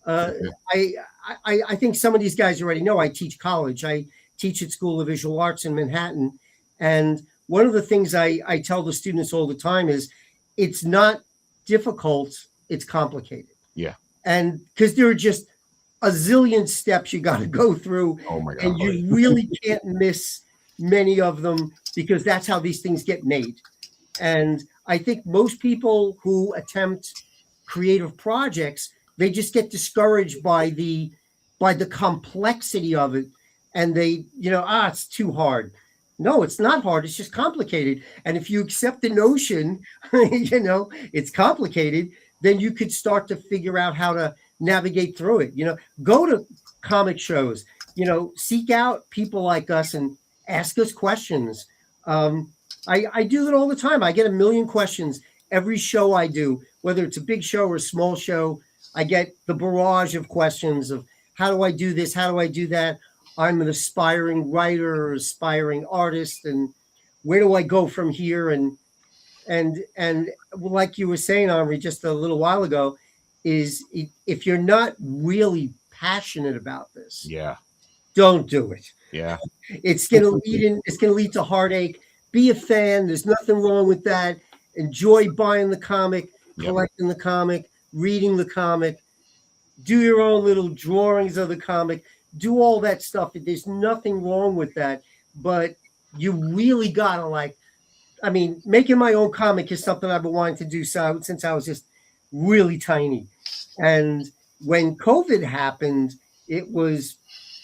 I think some of these guys already know I teach college. I teach at School of Visual Arts in Manhattan. And one of the things I tell the students all the time is it's not difficult, it's complicated. Yeah. And because there are just a zillion steps you got to go through. Oh my God. And you really can't miss many of them because that's how these things get made. And I think most people who attempt creative projects, they just get discouraged by the complexity of it, and they, it's too hard. No, it's not hard. It's just complicated. And if you accept the notion, it's complicated, then you could start to figure out how to navigate through it. Go to comic shows, seek out people like us and ask us questions. I do it all the time. I get a million questions every show I do, whether it's a big show or a small show. I get the barrage of questions of how do I do this? How do I do that? I'm an aspiring writer or aspiring artist, and where do I go from here? And like you were saying, Henri, just a little while ago, is if you're not really passionate about this, don't do it. Yeah, it's gonna lead to heartache. Be a fan. There's nothing wrong with that. Enjoy buying the comic, collecting the comic, reading the comic. Do your own little drawings of the comic. Do all that stuff. There's nothing wrong with that. But you really gotta making my own comic is something I've been wanting to do since I was just really tiny. And when COVID happened, it was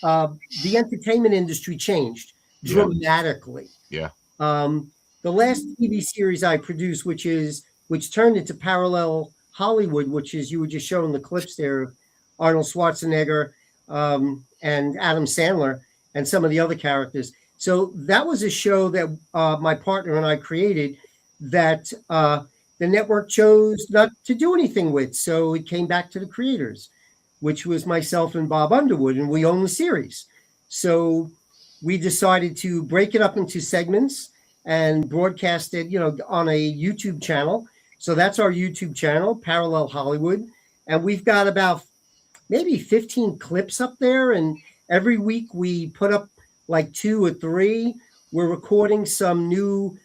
the entertainment industry changed dramatically. Yeah. The last TV series I produced, which turned into Parallel Hollywood, which is, you were just showing the clips there of Arnold Schwarzenegger and Adam Sandler and some of the other characters. So that was a show that my partner and I created that the network chose not to do anything with. So it came back to the creators, which was myself and Bob Underwood, and we own the series. So we decided to break it up into segments and broadcast it, on a YouTube channel. So that's our YouTube channel, Parallel Hollywood. And we've got about maybe 15 clips up there. And every week we put up like 2 or 3. We're recording some new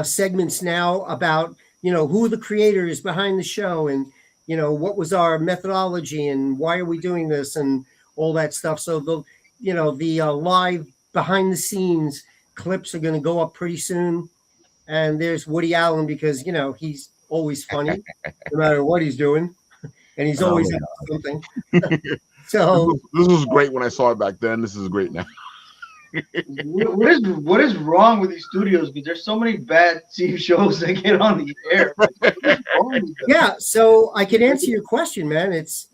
segments now about, who are the creators behind the show, and, what was our methodology and why are we doing this and all that stuff. So the live behind the scenes clips are going to go up pretty soon. And there's Woody Allen, because, he's always funny no matter what he's doing. And he's always up to something. So this was great when I saw it back then. This is great now. What is wrong with these studios? Because there's so many bad TV shows that get on the air. Yeah, so I can answer your question, man. It's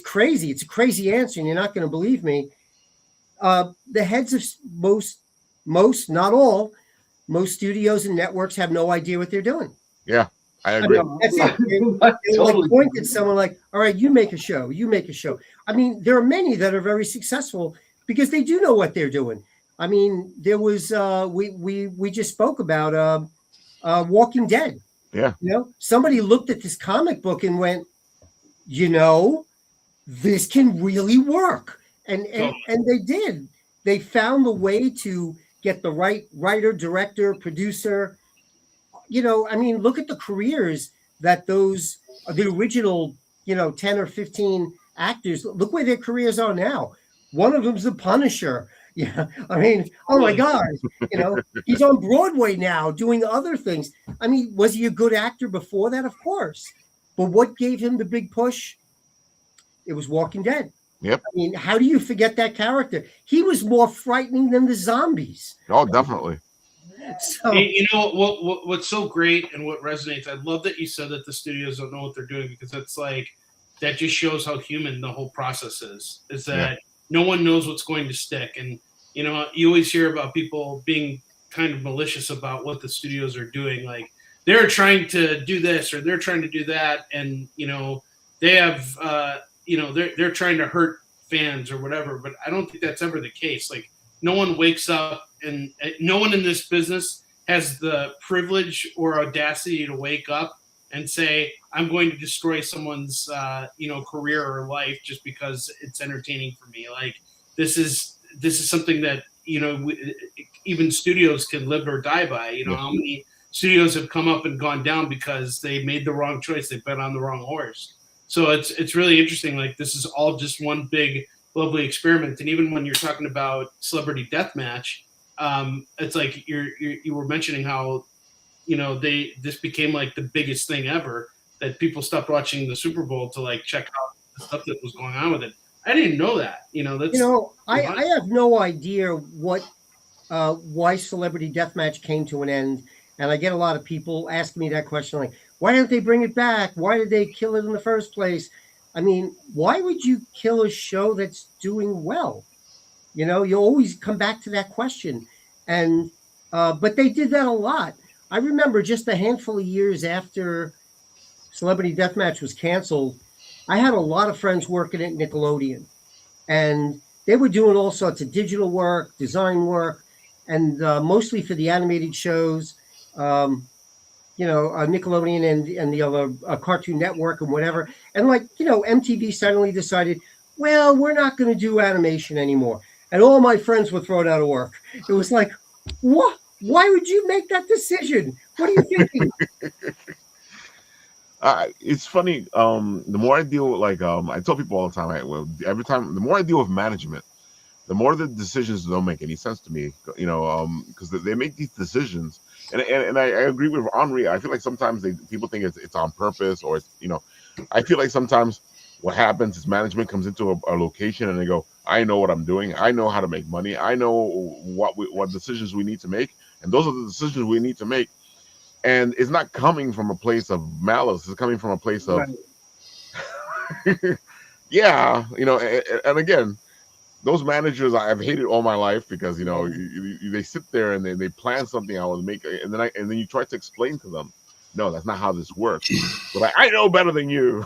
crazy. It's a crazy answer, and you're not going to believe me. The heads of most, not all, most studios and networks have no idea what they're doing. Yeah, I agree. Totally. Point at someone like, all right, you make a show. I mean, there are many that are very successful because they do know what they're doing. I mean, there was we just spoke about Walking Dead. Yeah. Somebody looked at this comic book and went, this can really work. And they did. They found the way to get the right writer, director, producer. Look at the careers that the original, 10 or 15 actors, look where their careers are now. One of them's the Punisher. Yeah. Oh my God. He's on Broadway now doing other things. Was he a good actor before that? Of course. But what gave him the big push? It was Walking Dead. Yep. How do you forget that character? He was more frightening than the zombies. Oh, definitely. So, what's so great and what resonates, I love that you said that the studios don't know what they're doing, because that's that just shows how human the whole process is that no one knows what's going to stick. And, you always hear about people being kind of malicious about what the studios are doing. Like, they're trying to do this or they're trying to do that. And, they have, they're trying to hurt fans or whatever, but I don't think that's ever the case. Like, no one wakes up and no one in this business has the privilege or audacity to wake up and say, I'm going to destroy someone's, career or life just because it's entertaining for me. Like, this is something that, even studios can live or die by. How many studios have come up and gone down because they made the wrong choice. They bet on the wrong horse. So it's really interesting. Like, this is all just one big, lovely experiment. And even when you're talking about Celebrity Deathmatch, it's like you were mentioning how, this became like the biggest thing ever, that people stopped watching the Super Bowl to like check out the stuff that was going on with it. I didn't know that. I have no idea why Celebrity Deathmatch came to an end, and I get a lot of people asking me that question, like, why don't they bring it back? Why did they kill it in the first place? I mean, why would you kill a show that's doing well? You always come back to that question, and but they did that a lot. I remember just a handful of years after Celebrity Deathmatch was canceled, I had a lot of friends working at Nickelodeon, and they were doing all sorts of digital work, design work, and mostly for the animated shows, Nickelodeon and the other Cartoon Network and whatever. And MTV suddenly decided, well, we're not going to do animation anymore. And all my friends were thrown out of work. It was like, what? Why would you make that decision? What are you thinking? It's funny. The more I deal with, I tell people all the time, every time, the more I deal with management, the more the decisions don't make any sense to me. Because they make these decisions, and I agree with Henri. I feel like sometimes people think it's on purpose, or I feel like sometimes what happens is management comes into a location and they go, I know what I'm doing. I know how to make money. I know what decisions we need to make, and those are the decisions we need to make. And it's not coming from a place of malice. It's coming from a place of, yeah, and again, those managers I've hated all my life because, they sit there and they plan something I would make. And then you try to explain to them, no, that's not how this works. But I know better than you.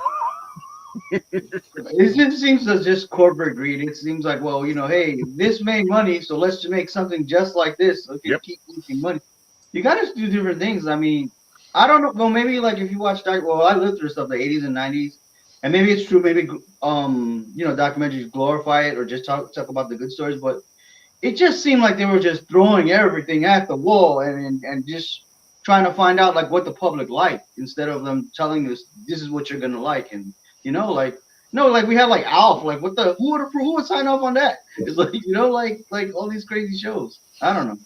It just seems to just corporate greed. It seems like, well, hey, this made money, so let's just make something just like this so it can keep making money. You got to do different things. I mean, I don't know. Well, maybe if you watch, I lived through stuff the 80s and 90s, and maybe it's true. Maybe documentaries glorify it or just talk about the good stories. But it just seemed like they were just throwing everything at the wall and just trying to find out what the public liked instead of them telling us this is what you're gonna like. And no, we have Alf. Who would sign off on that? It's like all these crazy shows. I don't know.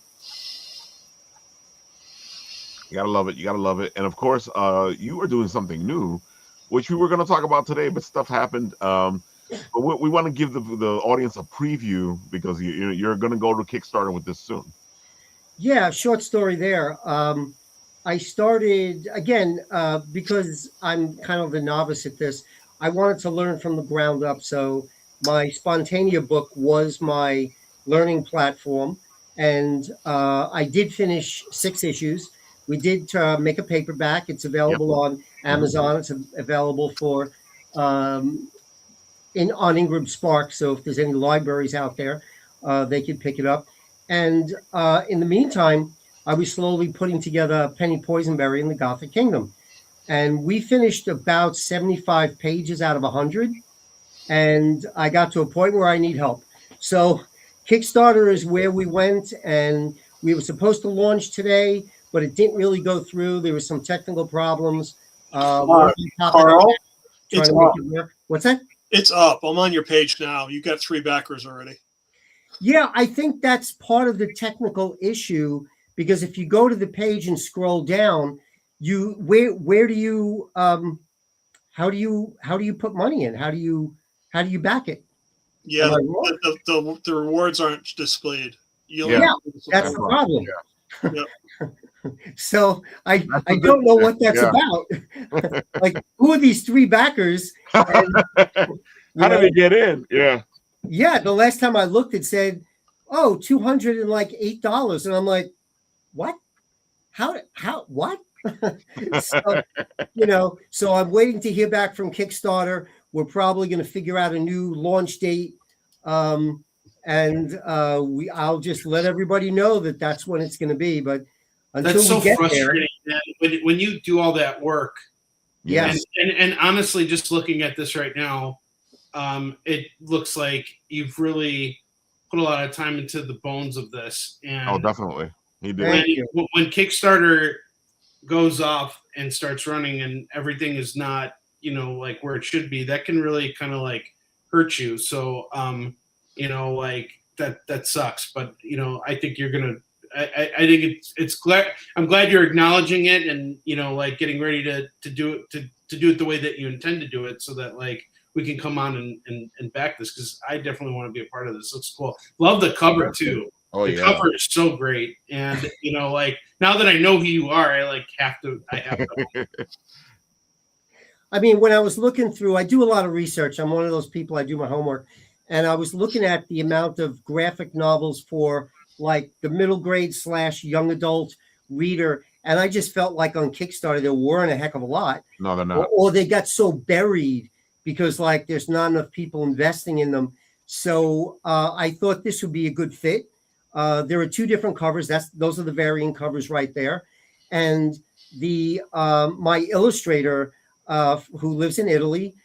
You gotta love it. You gotta love it. And of course, you are doing something new, which we were going to talk about today, but stuff happened. But we want to give the audience a preview because you're going to go to Kickstarter with this soon. Yeah, short story there. I started again because I'm kind of the novice at this. I wanted to learn from the ground up, so my Spontanea book was my learning platform, and I did finish 6 issues. We did make a paperback. It's available on Amazon. It's available for on Ingram Spark. So if there's any libraries out there, they could pick it up. And in the meantime, I was slowly putting together Penny Poisonberry in the Gothic Kingdom. And we finished about 75 pages out of 100. And I got to a point where I need help. So Kickstarter is where we went, and we were supposed to launch today, but it didn't really go through. There were some technical problems. Carl, it's up. What's that? It's up. I'm on your page now. You got 3 backers already. Yeah, I think that's part of the technical issue, because if you go to the page and scroll down, where do you how do you put money in? How do you back it? Yeah, the rewards aren't displayed. That's the problem. Yeah. So I don't know what that's about. Who are these 3 backers? And, how did they get in? Yeah, the last time I looked, it said, $208, and I'm like, what? How what? So I'm waiting to hear back from Kickstarter. We're probably going to figure out a new launch date, and I'll just let everybody know that's when it's going to be. But until that's so we get frustrating, there, when you do all that work. Yes, and honestly, just looking at this right now, it looks like you've really put a lot of time into the bones of this. And definitely, he did. When Kickstarter goes off and starts running, and everything is not, where it should be, that can really kind of hurt you. So, that sucks. But I think you're gonna I think it's glad. I'm glad you're acknowledging it, and like getting ready to do it to do it the way that you intend to do it, so that like we can come on and back this, because I definitely want to be a part of this. Looks cool. Love the cover too. Oh, the cover is so great, and like now that I know who you are, I have to. I mean, when I was looking through, I do a lot of research. I'm one of those people. I do my homework, and I was looking at the amount of graphic novels for like the middle grade / young adult reader, and I just felt like on Kickstarter there weren't a heck of a lot. No, they're not. Or they got so buried because like there's not enough people investing in them. So I thought this would be a good fit. There are 2 different covers. Those are the varying covers right there. And the my illustrator who lives in Italy,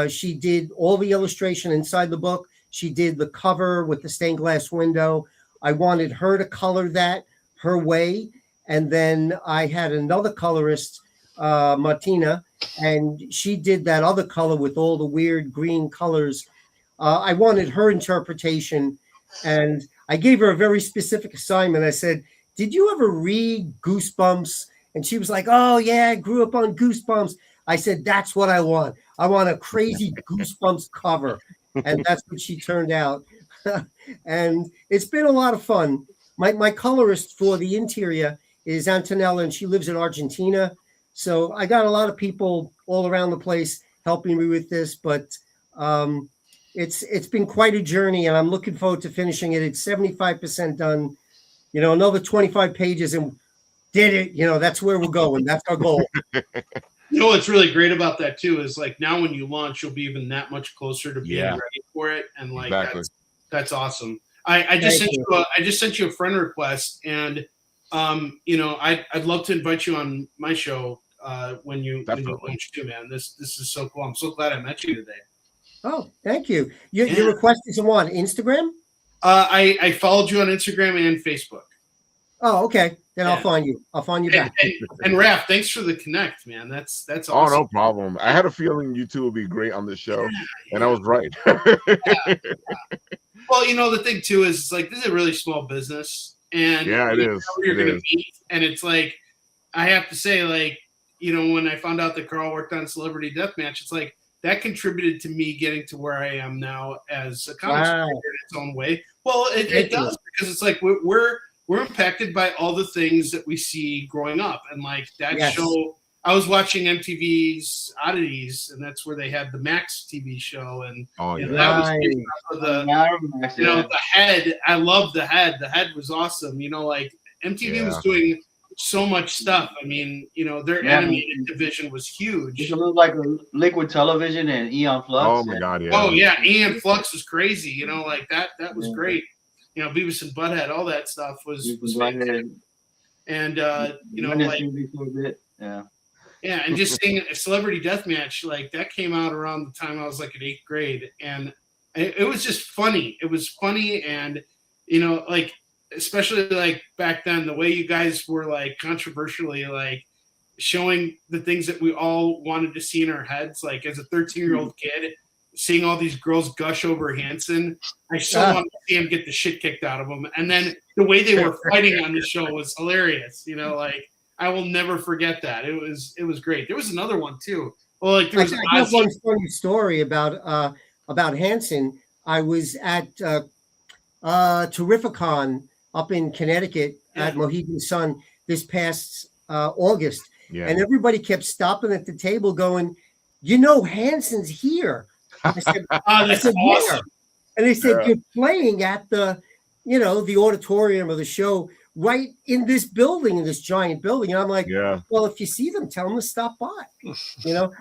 she did all the illustration inside the book. She did the cover with the stained glass window. I wanted her to color that her way. And then I had another colorist, Martina, and she did that other color with all the weird green colors. I wanted her interpretation, and I gave her a very specific assignment. I said, did you ever read Goosebumps? And she was like, oh, yeah, I grew up on Goosebumps. I said, that's what I want. I want a crazy Goosebumps cover. And that's what she turned out. And it's been a lot of fun. My colorist for the interior is Antonella, and she lives in Argentina. So I got a lot of people all around the place helping me with this, but it's been quite a journey, and I'm looking forward to finishing it. It's 75% done, another 25 pages, and did it. That's where we're going. That's our goal. What's really great about that too is like now when you launch, you'll be even that much closer to being ready for it, and like that's awesome. I just sent you a friend request, and I'd love to invite you on my show when you launch too, man. This is so cool. I'm so glad I met you today. Oh, thank you. Your request is on Instagram? I followed you on Instagram and Facebook. Oh, okay. Then I'll find you. I'll find you back. And Raph, thanks for the connect, man. That's awesome. Oh, no problem. I had a feeling you 2 would be great on this show, and I was right. Well, the thing too is like this is a really small business, and it is. You're going to meet, and it's like I have to say, like when I found out that Carl worked on Celebrity Deathmatch, it's like that contributed to me getting to where I am now as a comic creator in its own way. Well, it does, because it's like we're impacted by all the things that we see growing up, and like that show. I was watching MTV's Oddities, and that's where they had the Max TV show, and that was the Head. I love the Head. The Head was awesome. Like MTV was doing so much stuff. I mean, their animated division was huge. It looked like Liquid Television and Eon Flux. Oh my god, yeah. Oh yeah, Eon Flux was crazy. Like that was great. Beavis and Butthead, all that stuff was fantastic. And yeah, and just seeing a Celebrity Deathmatch, like that came out around the time I was like in 8th grade, and it was just funny. It was funny, and like especially like back then, the way you guys were like controversially like showing the things that we all wanted to see in our heads. Like as a 13-year-old kid, seeing all these girls gush over Hanson, I still wanted to see him get the shit kicked out of him. And then the way they were fighting on the show was hilarious. Like I will never forget that. It was great. There was another one too. Well, like there was I have one funny story about Hanson. I was at Terrificon up in Connecticut at Mohegan Sun this past August, and everybody kept stopping at the table, going, Hanson's here. I said, awesome. Yeah. And they said, you're playing at the auditorium of the show right in this building, in this giant building. And I'm like, well, if you see them, tell them to stop by.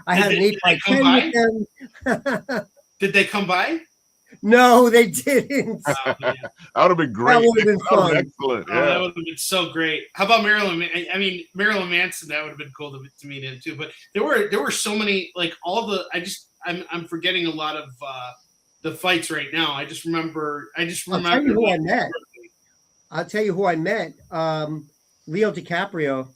I had an 8x10 with them. Did they come by? No, they didn't. Oh, that would have been great. That would have been fun. Excellent. That would have been so great. How about Marilyn? I mean, Marilyn Manson. That would have been cool to meet him too. But there were so many, like all the. I'm forgetting a lot of the fights right now. I just remember. I'll tell you who I met. Leo DiCaprio,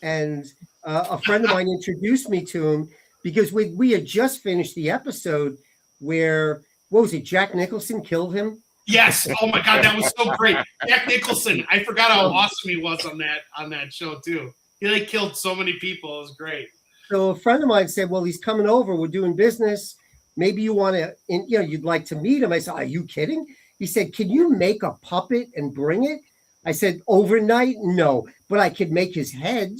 and a friend of mine introduced me to him because we had just finished the episode where, what was it, Jack Nicholson killed him? Yes. Oh my God, that was so great. Jack Nicholson. I forgot how awesome he was on that show too. He like killed so many people. It was great. So a friend of mine said, "Well, he's coming over. We're doing business. Maybe you want to, you'd like to meet him." I said, "Are you kidding?" He said, "Can you make a puppet and bring it?" I said, "Overnight, no, but I could make his head."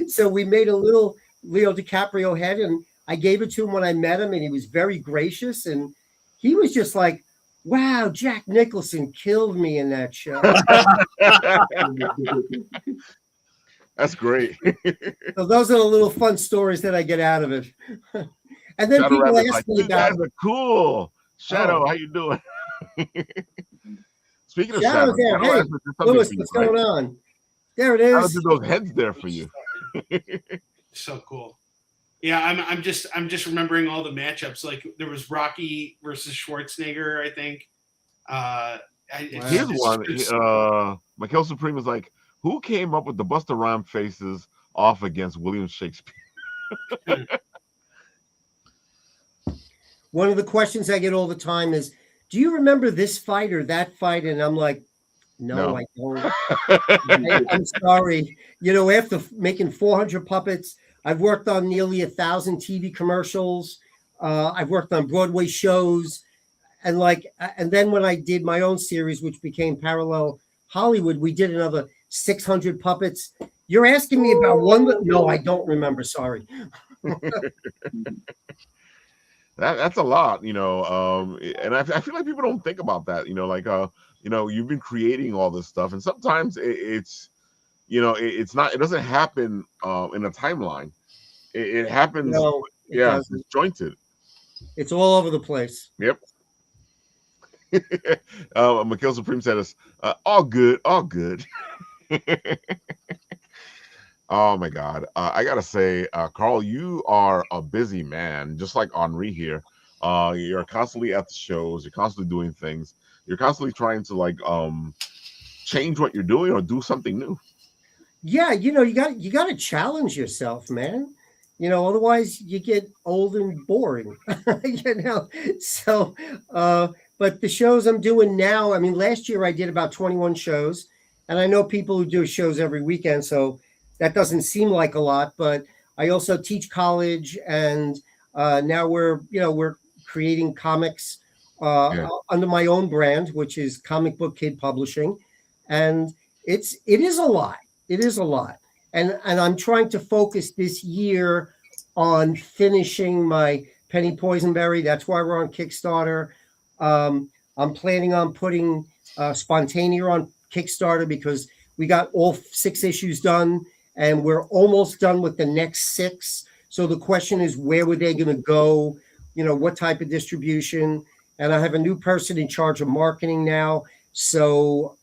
So we made a little Leo DiCaprio head, and I gave it to him when I met him, and he was very gracious, and he was just like, "Wow, Jack Nicholson killed me in that show." That's great. So those are the little fun stories that I get out of it. And then Shadow people Rabbit's ask like, me "You guys about are cool." Shadow, how you doing? Speaking of Shadow, there. Hey, Lewis, what's going on? There it How is. did those heads there for you? So cool. Yeah, I'm just remembering all the matchups. Like there was Rocky versus Schwarzenegger, I think. Here's one. Mikhail Supreme is like, who came up with the Busta Rhymes faces off against William Shakespeare? One of the questions I get all the time is, do you remember this fight or that fight? And I'm like, no. I don't. I'm sorry. After making 400 puppets, I've worked on nearly 1,000 TV commercials. I've worked on Broadway shows. And then when I did my own series, which became Parallel Hollywood, we did another 600 puppets. You're asking me about one? No, I don't remember. Sorry. That's a lot, and I feel like people don't think about that, you've been creating all this stuff, and sometimes it's not, it doesn't happen in a timeline. It happens, it's disjointed. It's all over the place. Yep. Mikhail Supreme said us, all good. Oh my God. I gotta say, Carl, you are a busy man, just like Henri here. You're constantly at the shows, you're constantly doing things, you're constantly trying to change what you're doing or do something new. Yeah, you got to challenge yourself, man. Otherwise you get old and boring. So but the shows I'm doing now, I mean, last year I did about 21 shows, and I know people who do shows every weekend, so that doesn't seem like a lot, but I also teach college, and now we're creating comics under my own brand, which is Comic Book Kid Publishing, and it is a lot. It is a lot, and I'm trying to focus this year on finishing my Penny Poisonberry. That's why we're on Kickstarter. I'm planning on putting Spontaneer on Kickstarter because we got all 6 issues done, and we're almost done with the next 6. So the question is, where were they going to go? What type of distribution? And I have a new person in charge of marketing now. So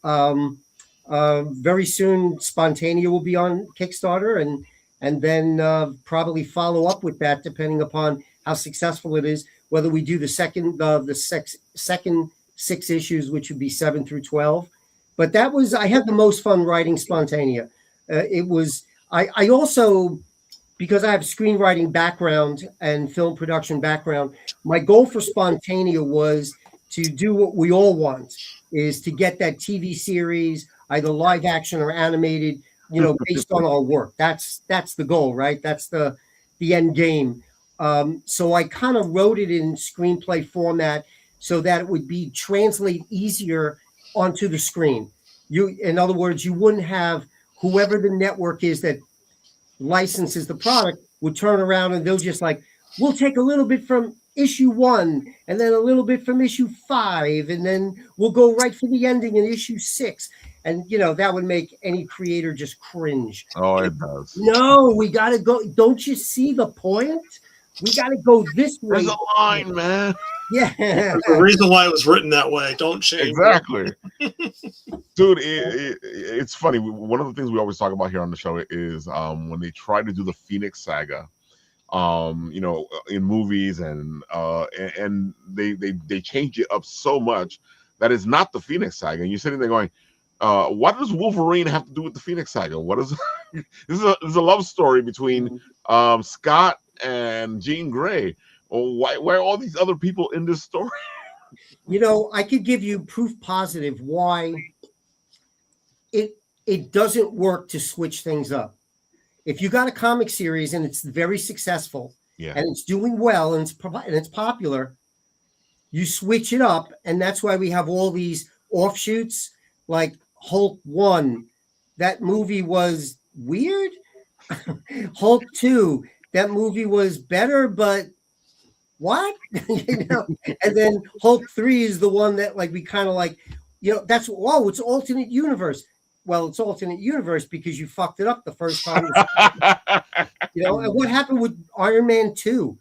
very soon, Spontaneer will be on Kickstarter, and then probably follow up with that, depending upon how successful it is. Whether we do the second 6 issues, which would be 7 through 12. But I had the most fun writing Spontaneer. I also, because I have screenwriting background and film production background, my goal for Spontaneer was to do what we all want, is to get that TV series, either live action or animated, based on our work. That's the goal, right? That's the end game. So I kind of wrote it in screenplay format so that it would be translate easier onto the screen. In other words, you wouldn't have whoever the network is that licenses the product would turn around and they'll just we'll take a little bit from issue 1 and then a little bit from issue 5, and then we'll go right for the ending in issue 6. And, that would make any creator just cringe. Oh, it does. No, we got to go. Don't you see the point? We got to go this way. There's a line, man. Yeah. There's a reason why it was written that way. Don't change. Exactly. Dude, it's funny. One of the things we always talk about here on the show is when they try to do the Phoenix Saga, in movies, and they change it up so much that it's not the Phoenix Saga. And you're sitting there going, what does Wolverine have to do with the Phoenix Saga? What is this is a love story between Scott and Jean Grey. Why are all these other people in this story? You know, I could give you proof positive why it doesn't work to switch things up. If you got a comic series and it's very successful and it's doing well and it's popular, you switch it up, and that's why we have all these offshoots like Hulk 1. That movie was weird. Hulk 2, that movie was better, but what? You know? And then Hulk 3 is the one that like we kind of like, you know, that's it's alternate universe. Well, it's alternate universe because you fucked it up the first time. You know, and what happened with Iron Man 2?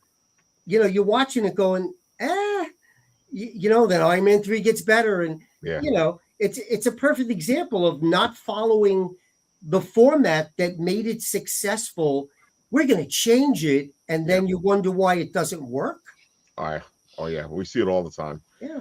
You know, you're watching it going, you know, then Iron Man 3 gets better. And, you know, it's a perfect example of not following the format that made it successful. We're going to change it. And then you wonder why it doesn't work. Oh, yeah. We see it all the time. Yeah.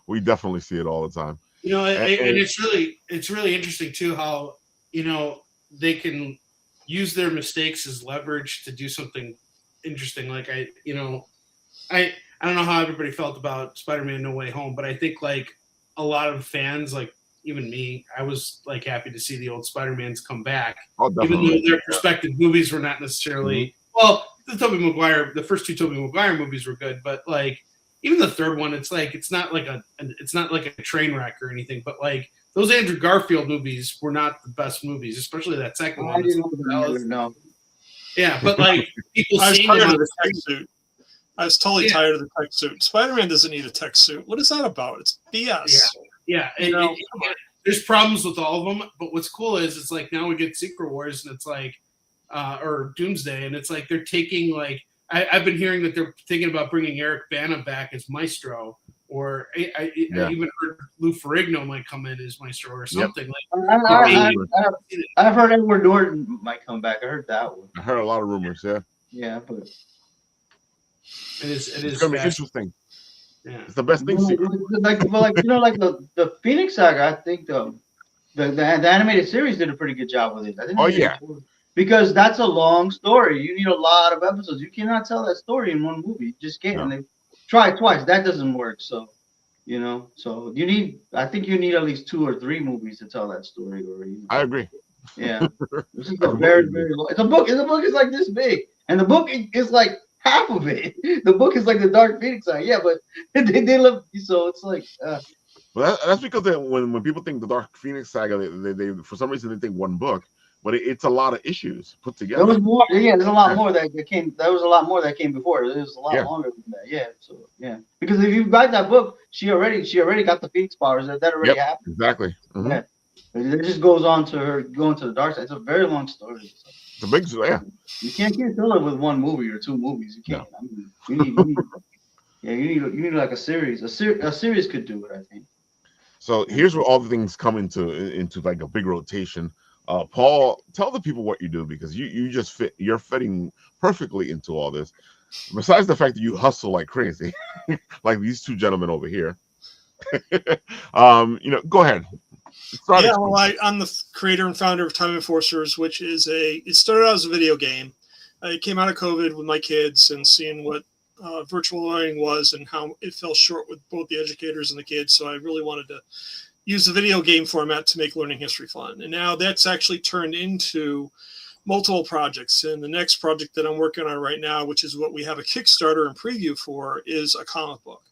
We definitely see it all the time. You know, and it's really interesting too how, you know, they can use their mistakes as leverage to do something interesting. Like I don't know how everybody felt about Spider-Man No Way Home, but I think like a lot of fans, like even me, I was like happy to see the old Spider-Mans come back. Oh, definitely. Even though their respective movies were not necessarily well, the first two Tobey Maguire movies were good, but like even the third one, it's not like a train wreck or anything, but like those Andrew Garfield movies were not the best movies, especially that second one. I didn't know. Yeah, but like people seeing tired of the tech suit. I was totally tired of the tech suit. Spider-Man doesn't need a tech suit. What is that about? It's BS. Yeah. There's problems with all of them, but what's cool is it's like now we get Secret Wars and it's like, or Doomsday, and it's like they're taking like I've been hearing that they're thinking about bringing Eric Bana back as Maestro, or I even heard Lou Ferrigno might come in as Maestro or something. I've heard Edward Norton might come back. I heard that one. I heard a lot of rumors. Yeah, but it's gonna be interesting. Yeah, it's the best thing. Like the Phoenix Saga, I think the animated series did a pretty good job with it. I think because that's a long story. You need a lot of episodes. You cannot tell that story in one movie. You just can't. No. And they tried twice. That doesn't work. So, you know, I think you need at least 2 or 3 movies to tell that story. I agree. Yeah. This is a very, very long. The book is like this big. And the book is like half of it. The book is like the Dark Phoenix Saga. Yeah, but they love, so it's like. Well, that's because when people think the Dark Phoenix Saga, they for some reason they think one book. But it's a lot of issues put together. There was more. Yeah, there's a lot more that came. There was a lot more that came before. It was a lot longer than that. Yeah. So because if you write that book, she already got the Phoenix powers. That already happened. Exactly. Mm-hmm. Yeah. It just goes on to her going to the dark side. It's a very long story. So. It's a big You can't fill it with 1 movie or 2 movies. You can't. No. I mean, you need like a series. A series could do it, I think. So here's where all the things come into like a big rotation. Paul, tell the people what you do, because you're fitting perfectly into all this. Besides the fact that you hustle like crazy, like these 2 gentlemen over here. Go ahead. I'm the creator and founder of Time Enforcers, which is it started out as a video game. It came out of COVID with my kids and seeing what virtual learning was and how it fell short with both the educators and the kids. So I really wanted to use the video game format to make learning history fun. And now that's actually turned into multiple projects. And the next project that I'm working on right now, which is what we have a Kickstarter and preview for, is a comic book.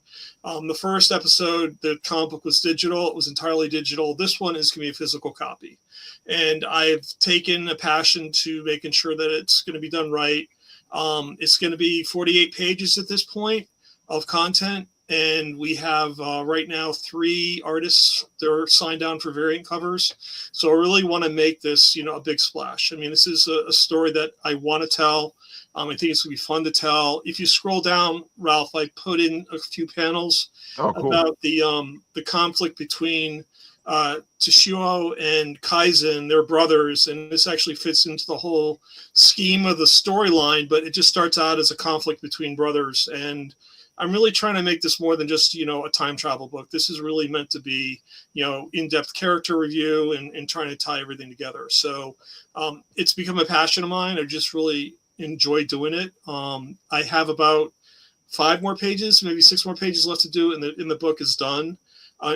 The first episode, the comic book was digital. It was entirely digital. This one is going to be a physical copy. And I've taken a passion to making sure that it's going to be done right. It's going to be 48 pages at this point of content. And we have right now 3 artists. They're signed on for variant covers. So I really want to make this, a big splash. I mean, this is a story that I want to tell. I think it's going to be fun to tell. If you scroll down, Ralph, I put in a few panels about the conflict between Toshio and Kaizen, their brothers. And this actually fits into the whole scheme of the storyline, but it just starts out as a conflict between brothers. And I'm really trying to make this more than just, a time travel book. This is really meant to be, in-depth character review and trying to tie everything together. So it's become a passion of mine. I just really enjoy doing it. I have about 5 more pages, maybe 6 more pages left to do, and in the book is done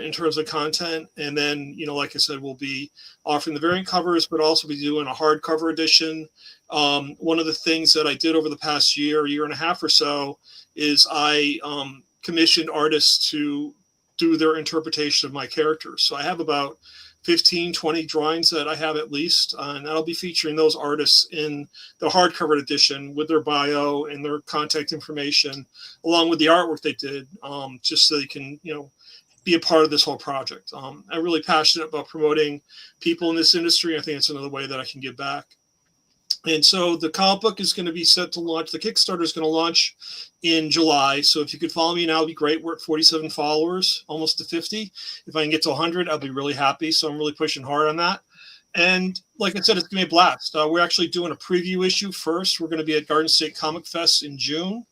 in terms of content. And then, like I said, we'll be offering the variant covers, but also be doing a hardcover edition. One of the things that I did over the past year and a half or so is I commissioned artists to do their interpretation of my characters. So I have about 15, 20 drawings that I have at least, and that'll be featuring those artists in the hardcover edition with their bio and their contact information, along with the artwork they did, just so they can, be a part of this whole project. I'm really passionate about promoting people in this industry. I think it's another way that I can give back. And so the comic book is going to be set to launch. The Kickstarter is going to launch in July. So if you could follow me now, it'd be great. We're at 47 followers, almost to 50. If I can get to 100, I'll be really happy. So I'm really pushing hard on that. And like I said, it's going to be a blast. We're actually doing a preview issue first. We're going to be at Garden State Comic Fest in June.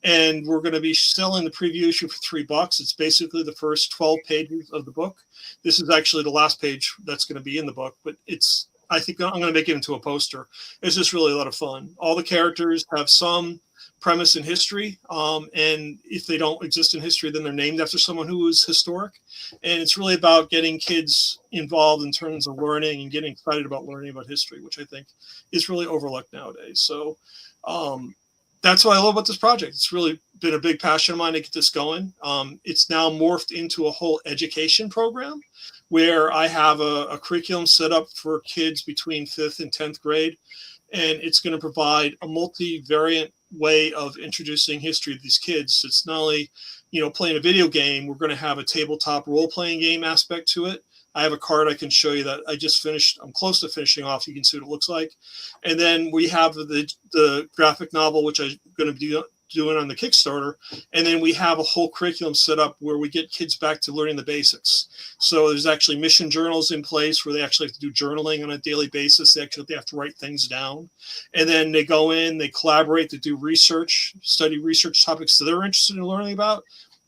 And we're going to be selling the preview issue for $3. It's basically the first 12 pages of the book. This is actually the last page that's going to be in the book, but I think I'm going to make it into a poster. It's just really a lot of fun. All the characters have some premise in history. And if they don't exist in history, then they're named after someone who was historic. And it's really about getting kids involved in terms of learning and getting excited about learning about history, which I think is really overlooked nowadays. So, that's what I love about this project. It's really been a big passion of mine to get this going. It's now morphed into a whole education program where I have a curriculum set up for kids between 5th and 10th grade. And it's going to provide a multivariant way of introducing history to these kids. It's not only, playing a video game, we're going to have a tabletop role-playing game aspect to it. I have a card I can show you that I just finished. I'm close to finishing off. You can see what it looks like. And then we have the graphic novel, which I'm going to be doing on the Kickstarter. And then we have a whole curriculum set up where we get kids back to learning the basics. So there's actually mission journals in place where they actually have to do journaling on a daily basis. They have to write things down. And then they go in, they collaborate, they do research, study research topics that they're interested in learning about,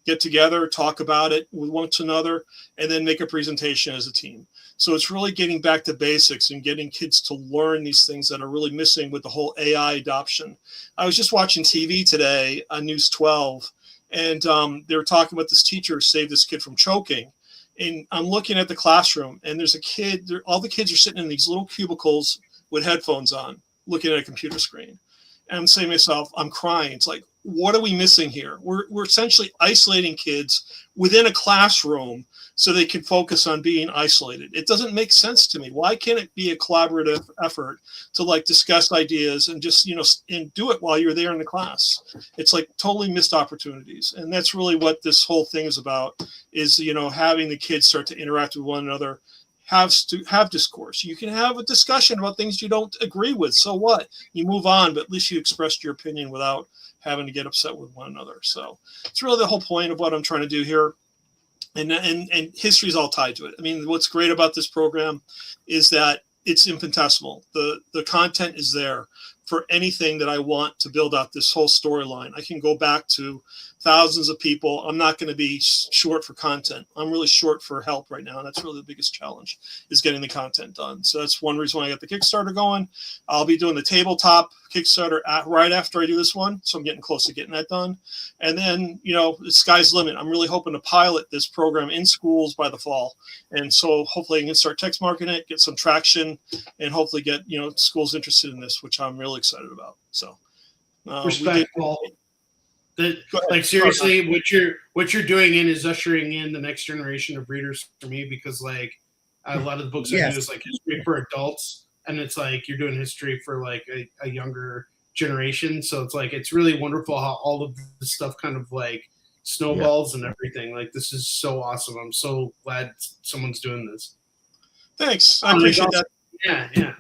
get together, talk about it with one another, and then make a presentation as a team. So it's really getting back to basics and getting kids to learn these things that are really missing with the whole AI adoption. I was just watching TV today on News 12, and they were talking about this teacher who saved this kid from choking. And I'm looking at the classroom, and there's a kid, all the kids are sitting in these little cubicles with headphones on, looking at a computer screen. And I'm saying to myself, I'm crying. It's like, what are we missing here? We're essentially isolating kids within a classroom so they can focus on being isolated. It doesn't make sense to me. Why can't it be a collaborative effort to discuss ideas and just, and do it while you're there in the class? It's like totally missed opportunities. And that's really what this whole thing is about, is, having the kids start to interact with one another, have discourse. You can have a discussion about things you don't agree with. So what? You move on, but at least you expressed your opinion without having to get upset with one another. So it's really the whole point of what I'm trying to do here. And history is all tied to it. I mean, what's great about this program is that it's infinitesimal. The content is there for anything that I want to build out this whole storyline. I can go back to thousands of people. I'm not going to be short for content. I'm really short for help right now. And that's really the biggest challenge, is getting the content done. So that's one reason why I got the Kickstarter going. I'll be doing the tabletop Kickstarter right after I do this one. So I'm getting close to getting that done. And then, the sky's the limit. I'm really hoping to pilot this program in schools by the fall. And so hopefully I can start text marketing it, get some traction, and hopefully get, schools interested in this, which I'm really excited about. So respectful. Seriously, what you're doing is ushering in the next generation of readers for me, because a lot of the books I do is history for adults, and it's you're doing history for a younger generation. So it's really wonderful how all of this stuff kind of snowballs and everything. This is so awesome. I'm so glad someone's doing this. Thanks. I appreciate that. Yeah.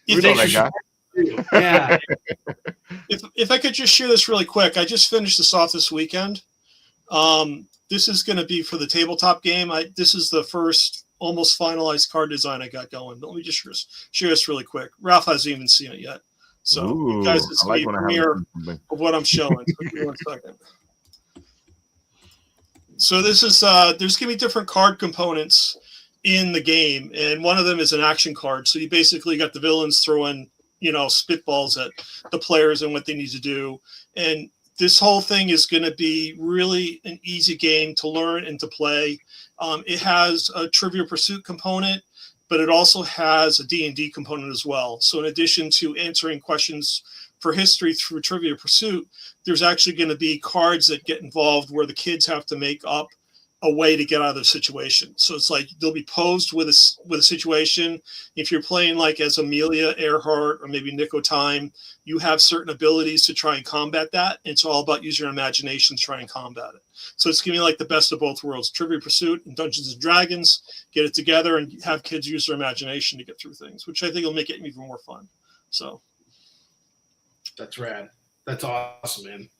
We know that guy. Yeah. If I could just share this really quick, I just finished this off this weekend. This is going to be for the tabletop game. This is the first almost finalized card design I got going. Let me just share this really quick. Ralph hasn't even seen it yet. So you guys, this is a premiere of what I'm showing. So give me 1 second. So this is, there's going to be different card components in the game. And one of them is an action card. So you basically got the villains throwing spitballs at the players and what they need to do. And this whole thing is going to be really an easy game to learn and to play. It has a Trivia Pursuit component, but it also has a D&D component as well. So in addition to answering questions for history through Trivia Pursuit, there's actually going to be cards that get involved where the kids have to make up a way to get out of the situation. So it's like they'll be posed with a situation. If you're playing like as Amelia Earhart or maybe Nico Time, you have certain abilities to try and combat that. It's all about using your imagination to try and combat it. So it's going to be like the best of both worlds. Trivia Pursuit and Dungeons and Dragons, get it together and have kids use their imagination to get through things, which I think will make it even more fun. So that's rad. That's awesome, man.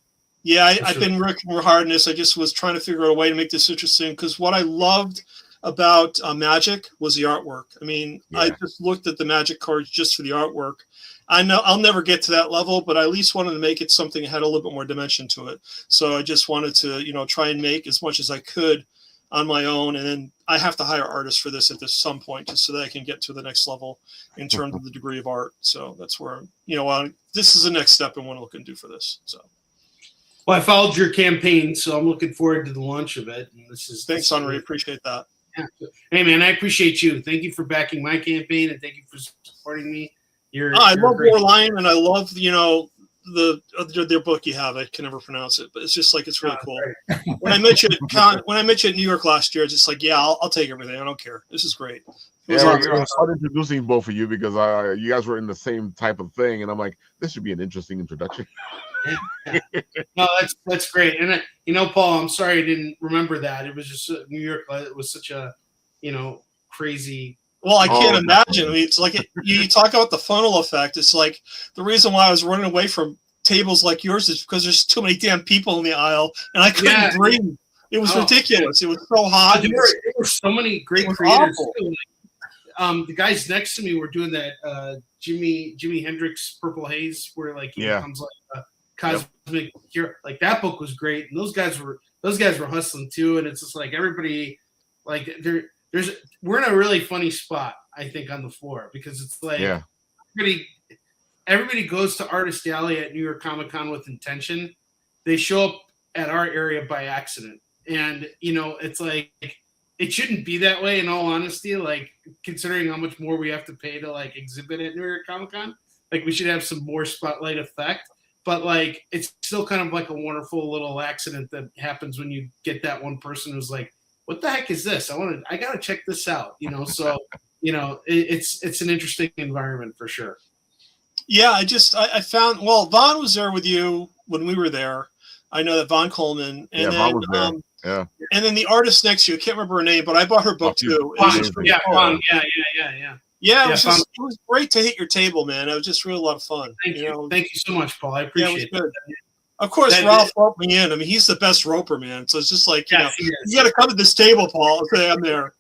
Yeah, I've been working more hard on this. I just was trying to figure out a way to make this interesting, because what I loved about Magic was the artwork. I mean, I just looked at the Magic cards just for the artwork. I know I'll never get to that level, but I at least wanted to make it something that had a little bit more dimension to it. So I just wanted to, try and make as much as I could on my own, and then I have to hire artists for this at some point, just so that I can get to the next level in terms of the degree of art. So that's where this is the next step in what I'm looking to do for this. So. Well, I followed your campaign, so I'm looking forward to the launch of it. And thanks, Henry. Appreciate that. Yeah. Hey, man, I appreciate you. Thank you for backing my campaign, and thank you for supporting me. I love War Lion, and I love their book you have. I can never pronounce it, but it's just like it's really cool. Right. When I met you at New York last year, just like I'll take everything. I don't care. This is great. I started introducing both of you because you guys were in the same type of thing, and I'm like, this should be an interesting introduction. Yeah. No, that's great. And Paul, I'm sorry I didn't remember that. It was just New York. It was such a crazy. Well, I can't imagine. I mean, it's like you talk about the funnel effect. It's like the reason why I was running away from tables like yours is because there's too many damn people in the aisle, and I couldn't breathe. It was ridiculous. It was so hot. There were so many great creators. The guys next to me were doing that Jimi Hendrix Purple Haze, where he becomes like a cosmic hero. Like that book was great, and those guys were hustling too. And it's just like everybody, we're in a really funny spot, I think, on the floor, because it's like everybody goes to Artist Alley at New York Comic Con with intention. They show up at our area by accident, and it's like it shouldn't be that way. In all honesty, considering how much more we have to pay to exhibit at New York Comic Con, we should have some more spotlight effect. But it's still kind of like a wonderful little accident that happens when you get that one person who's like, what the heck is this? I got to check this out, So, it's an interesting environment for sure. Yeah, I found, Vaughn was there with you when we were there. I know that Vaughn Coleman. And Vaughn was there. Yeah. And then the artist next to you, I can't remember her name, but I bought her book too. Vaughn. Yeah, it was great to hit your table, man. It was just really a lot of fun. Thank you. Thank you so much, Paul. I appreciate it. Good. Of course, Ralph roped me in. I mean, he's the best roper, man. So it's just like, you got to come to this table, Paul. Okay, I'm there.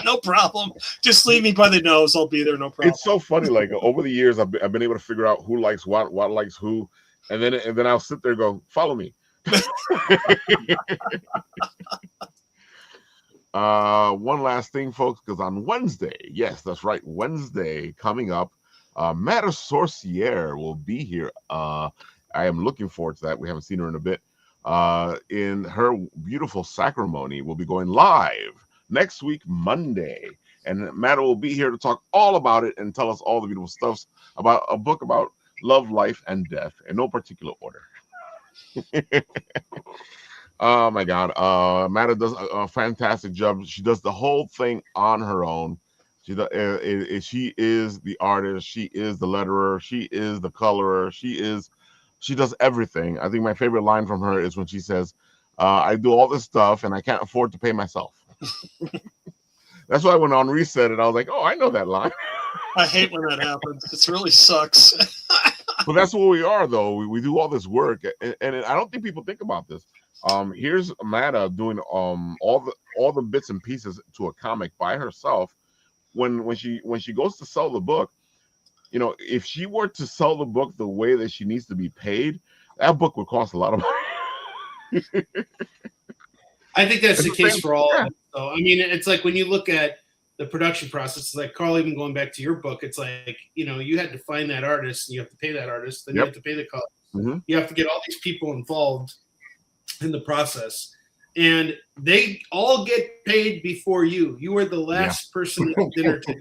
No problem. Just leave me by the nose. I'll be there. No problem. It's so funny. Over the years, I've been able to figure out who likes what likes who, and then I'll sit there and go, follow me. One last thing, folks, because on Wednesday, yes, that's right, Wednesday coming up, Madame Sorcière will be here. I am looking forward to that. We haven't seen her in a bit. In her beautiful Sacrimony will be going live next week, Monday. And Matt will be here to talk all about it and tell us all the beautiful stuff about a book about love, life, and death in no particular order. Oh, my God. Matt does a fantastic job. She does the whole thing on her own. She is the artist. She is the letterer. She is the colorer. She does everything. I think my favorite line from her is when she says, I do all this stuff and I can't afford to pay myself. That's why when Henri said it, I was like, oh, I know that line. I hate when that happens. It really sucks. But that's what we are, though. We do all this work. And I don't think people think about this. Here's Mata doing all the bits and pieces to a comic by herself. When she goes to sell the book, if she were to sell the book the way that she needs to be paid, that book would cost a lot of money. I think that's the case for all of it. So, I mean, it's like when you look at the production process. It's like, Carl, even going back to your book, it's like, you know, you had to find that artist, and you have to pay that artist, then you have to pay the cost. You have to get all these people involved in the process, and they all get paid before you. You are the last person at the dinner table.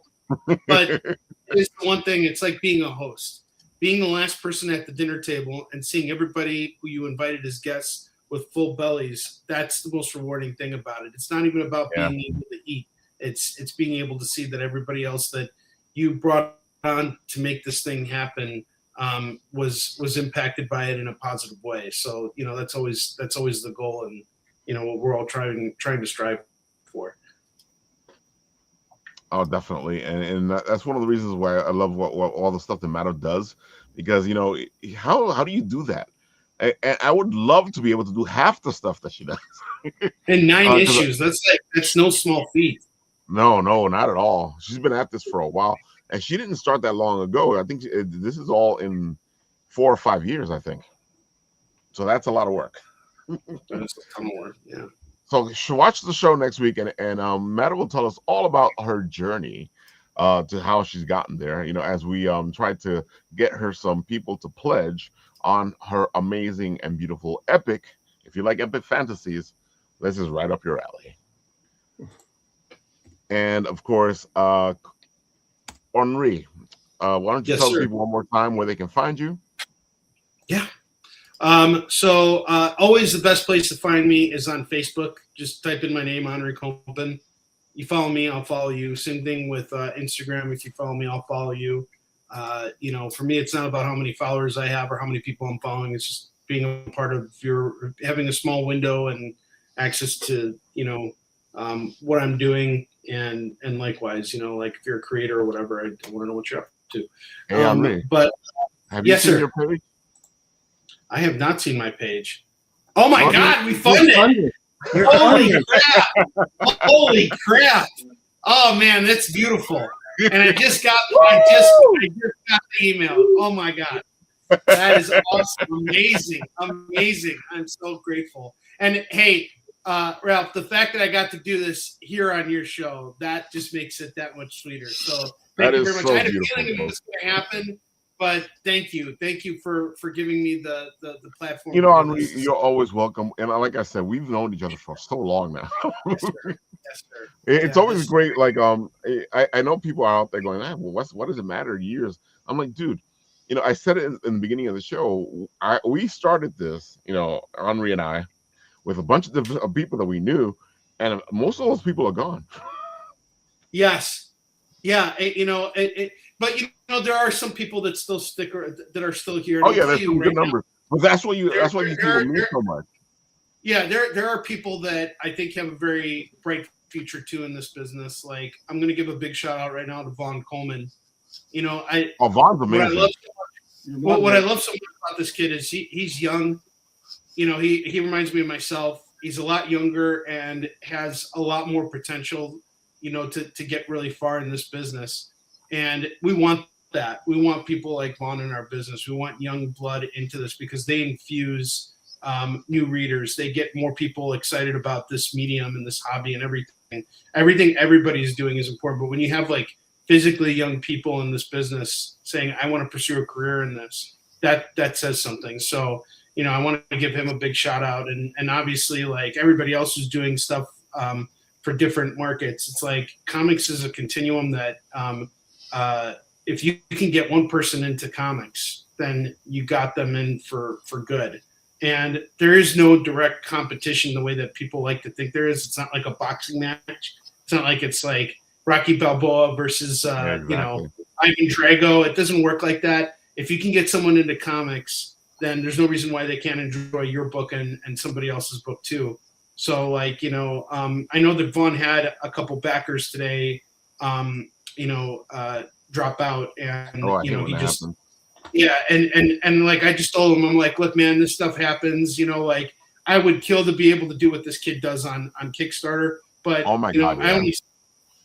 But it's the one thing, it's like being a host. Being the last person at the dinner table and seeing everybody who you invited as guests with full bellies, that's the most rewarding thing about it. It's not even about being able to eat. It's being able to see that everybody else that you brought on to make this thing happen was impacted by it in a positive way. So, you know, that's always the goal, and, you know, what we're all trying to strive for. Oh, definitely, and that's one of the reasons why I love what all the stuff that Maddo does, because, you know, how do you do that? And I would love to be able to do half the stuff that she does. And 9 issues, that's no small feat. No, not at all. She's been at this for a while, and she didn't start that long ago. I think this is all in 4 or 5 years, I think. So that's a lot of work. That's a ton of work, yeah. So watch the show next week, and Matt will tell us all about her journey to how she's gotten there. You know, as we try to get her some people to pledge on her amazing and beautiful epic. If you like epic fantasies, this is right up your alley. And of course, Henri, why don't you tell people one more time where they can find you? Yeah. So always the best place to find me is on Facebook. Just type in my name, Henri Compen. You follow me, I'll follow you. Same thing with Instagram. If you follow me, I'll follow you. You know, for me, it's not about how many followers I have or how many people I'm following. It's just being a part of having a small window and access to, you know, what I'm doing, and likewise, you know, like if you're a creator or whatever, I want to know what you're up to. Hey, but have you seen your page? I have not seen my page. Oh my God, we funded! Holy crap! Holy crap! Oh man, that's beautiful. And I just got the email. Oh my God, that is awesome! Amazing! I'm so grateful. And hey, Ralph, the fact that I got to do this here on your show, that just makes it that much sweeter. So thank you very much. I had a feeling it was going to happen. But thank you for giving me the platform. You know, Henri, you're always welcome. And like I said, we've known each other for so long now. Yes, sir. Yes, sir. It's always great. Like I know people are out there going, well, what does it matter? Years. I'm like, dude, you know, I said it in the beginning of the show. We started this, you know, Henri and I, with a bunch of people that we knew, and most of those people are gone. Yes. Yeah. You know, but you know, there are some people that still that are still here. Oh yeah, there's some good numbers. But that's why you people mean so much. Yeah, there are people that I think have a very bright future too in this business. Like, I'm going to give a big shout out right now to Vaughn Coleman. You know, Vaughn's amazing. What I love so much about this kid is he's young. You know, he reminds me of myself. He's a lot younger and has a lot more potential, you know, to get really far in this business. And we want that. We want people like Vaughn in our business. We want young blood into this because they infuse new readers. They get more people excited about this medium and this hobby and everything. Everything everybody's doing is important. But when you have like physically young people in this business saying, I want to pursue a career in this, that says something. So, you know, I want to give him a big shout out. And obviously, like everybody else who's doing stuff for different markets, it's like comics is a continuum that if you can get one person into comics, then you got them in for good. And there is no direct competition the way that people like to think there is. It's not like a boxing match. It's not like it's like Rocky Balboa versus, you know, Ivan Drago. It doesn't work like that. If you can get someone into comics, then there's no reason why they can't enjoy your book and somebody else's book too. So, like, you know, I know that Vaughn had a couple backers today, you know, drop out, and you know, he just happened. Yeah, and like I just told him, I'm like, look, man, this stuff happens. You know, like I would kill to be able to do what this kid does on Kickstarter, but oh my God, yeah.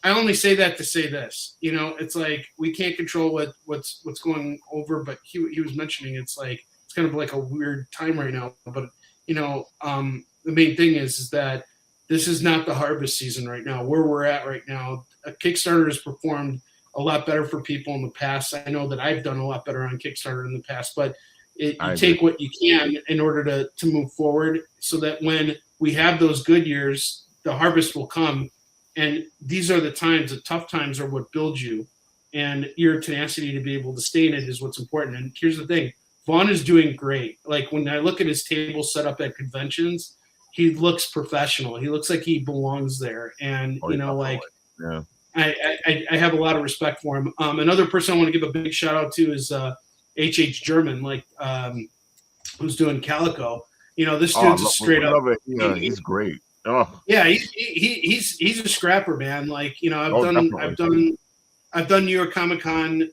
I only say that to say this. You know, it's like we can't control what's going over, but he was mentioning it's like kind of like a weird time right now. But you know, the main thing is that this is not the harvest season right now. Where we're at right now, a Kickstarter has performed a lot better for people in the past. I know that I've done a lot better on Kickstarter in the past, but you take what you can in order to move forward, so that when we have those good years, the harvest will come. And these are the times, the tough times are what build you. And your tenacity to be able to stay in it is what's important. And here's the thing, Vaughn is doing great. Like when I look at his table set up at conventions, he looks professional. He looks like he belongs there. And, yeah. I have a lot of respect for him. Another person I want to give a big shout out to is H.H. German, who's doing Calico. This dude's a straight up. Yeah, he's great. Oh. Yeah, he's a scrapper, man. I've done New York Comic Con,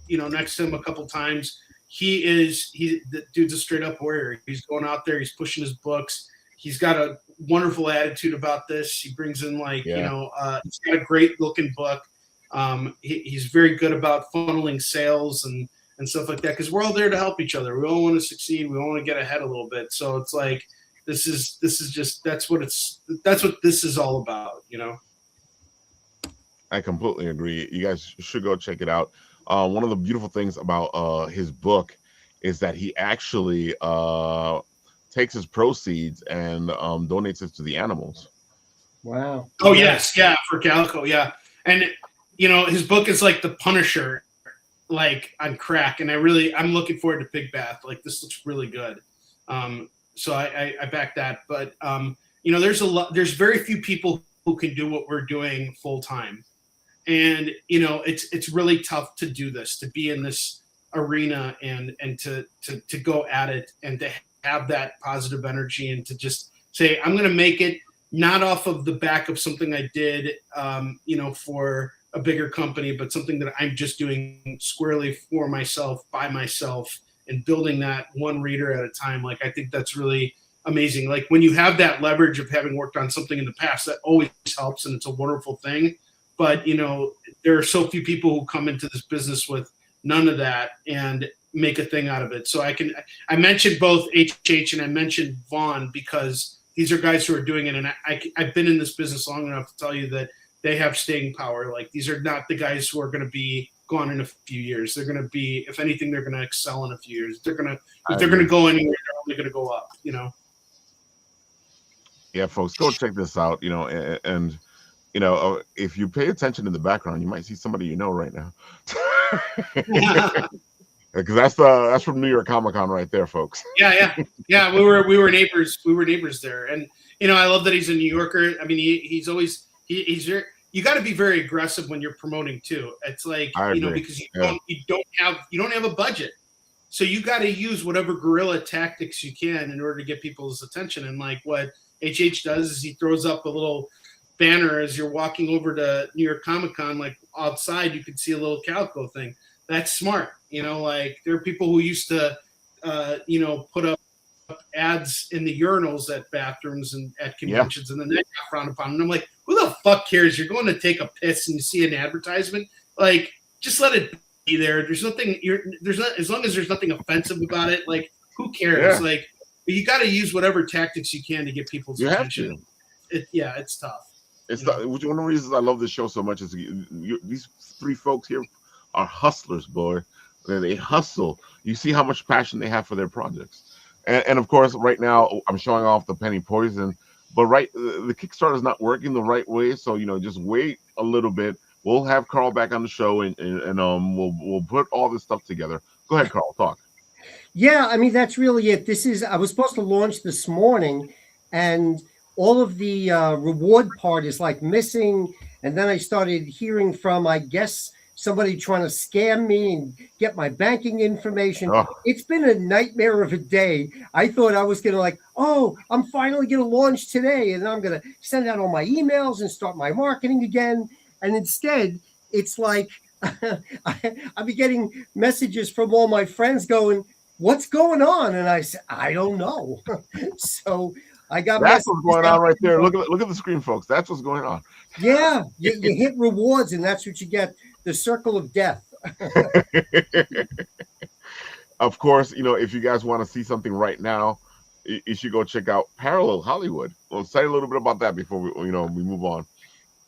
next to him a couple times. The dude's a straight up warrior. He's going out there, he's pushing his books. He's got a wonderful attitude about this. He brings in he's got a great looking book. He's very good about funneling sales and stuff like that, because we're all there to help each other. We all want to succeed. We all want to get ahead a little bit. So it's like this is just that's what this is all about. I completely agree. You guys should go check it out. One of the beautiful things about his book is that he actually takes his proceeds and donates it to the animals. Wow. Oh yes, yeah, for Calico, yeah. And his book is like the Punisher, on crack. And I'm looking forward to Big Bath. This looks really good. So I back that. But there's very few people who can do what we're doing full time. And it's really tough to do this, to be in this arena and to go at it and to have that positive energy and to just say, I'm going to make it not off of the back of something I did, for a bigger company, but something that I'm just doing squarely for myself, by myself, and building that one reader at a time. I think that's really amazing. When you have that leverage of having worked on something in the past, that always helps, and it's a wonderful thing. But, there are so few people who come into this business with none of that and make a thing out of it. So I mentioned both HH and I mentioned Vaughn because these are guys who are doing it. And I've been in this business long enough to tell you that they have staying power. These are not the guys who are going to be gone in a few years. They're going to be, if anything, they're going to excel in a few years. If they're going to go anywhere, they're only going to go up, Yeah, folks, go check this out, and if you pay attention in the background, you might see somebody right now. Because that's from New York Comic Con right there, folks. Yeah. We were neighbors. We were neighbors there, and I love that he's a New Yorker. I mean, he's always very. You got to be very aggressive when you're promoting too. It's because you don't have a budget, so you got to use whatever guerrilla tactics you can in order to get people's attention. And what HH does is he throws up a little banner as you're walking over to New York Comic Con. Outside, you can see a little Calico thing. That's smart. There are people who used to, put up ads in the urinals at bathrooms and at conventions, and then that got frowned upon. And I'm like, who the fuck cares? You're going to take a piss and you see an advertisement. Just let it be there. There's nothing. As long as there's nothing offensive about it. Who cares? Yeah. You got to use whatever tactics you can to get people's attention. It's tough. It's one of the reasons I love this show so much is these three folks here are hustlers, boy. They hustle. You see how much passion they have for their projects. And of course, right now I'm showing off the Penny Poison, but the Kickstarter is not working the right way. So just wait a little bit. We'll have Carl back on the show, and we'll put all this stuff together. Go ahead, Carl, talk. Yeah, I mean that's really it. I was supposed to launch this morning, and all of the reward part is missing. And then I started hearing from, I guess, somebody trying to scam me and get my banking information. Oh. It's been a nightmare of a day. I thought I was going to I'm finally going to launch today. And I'm going to send out all my emails and start my marketing again. And instead, it's I've been getting messages from all my friends going, what's going on? And I said, I don't know. So I got that's what's going on right there. Look at the screen, folks. That's what's going on. Yeah, you hit rewards, and that's what you get. The circle of death. Of course, if you guys want to see something right now, you should go check out Parallel Hollywood. Well, say a little bit about that before we move on.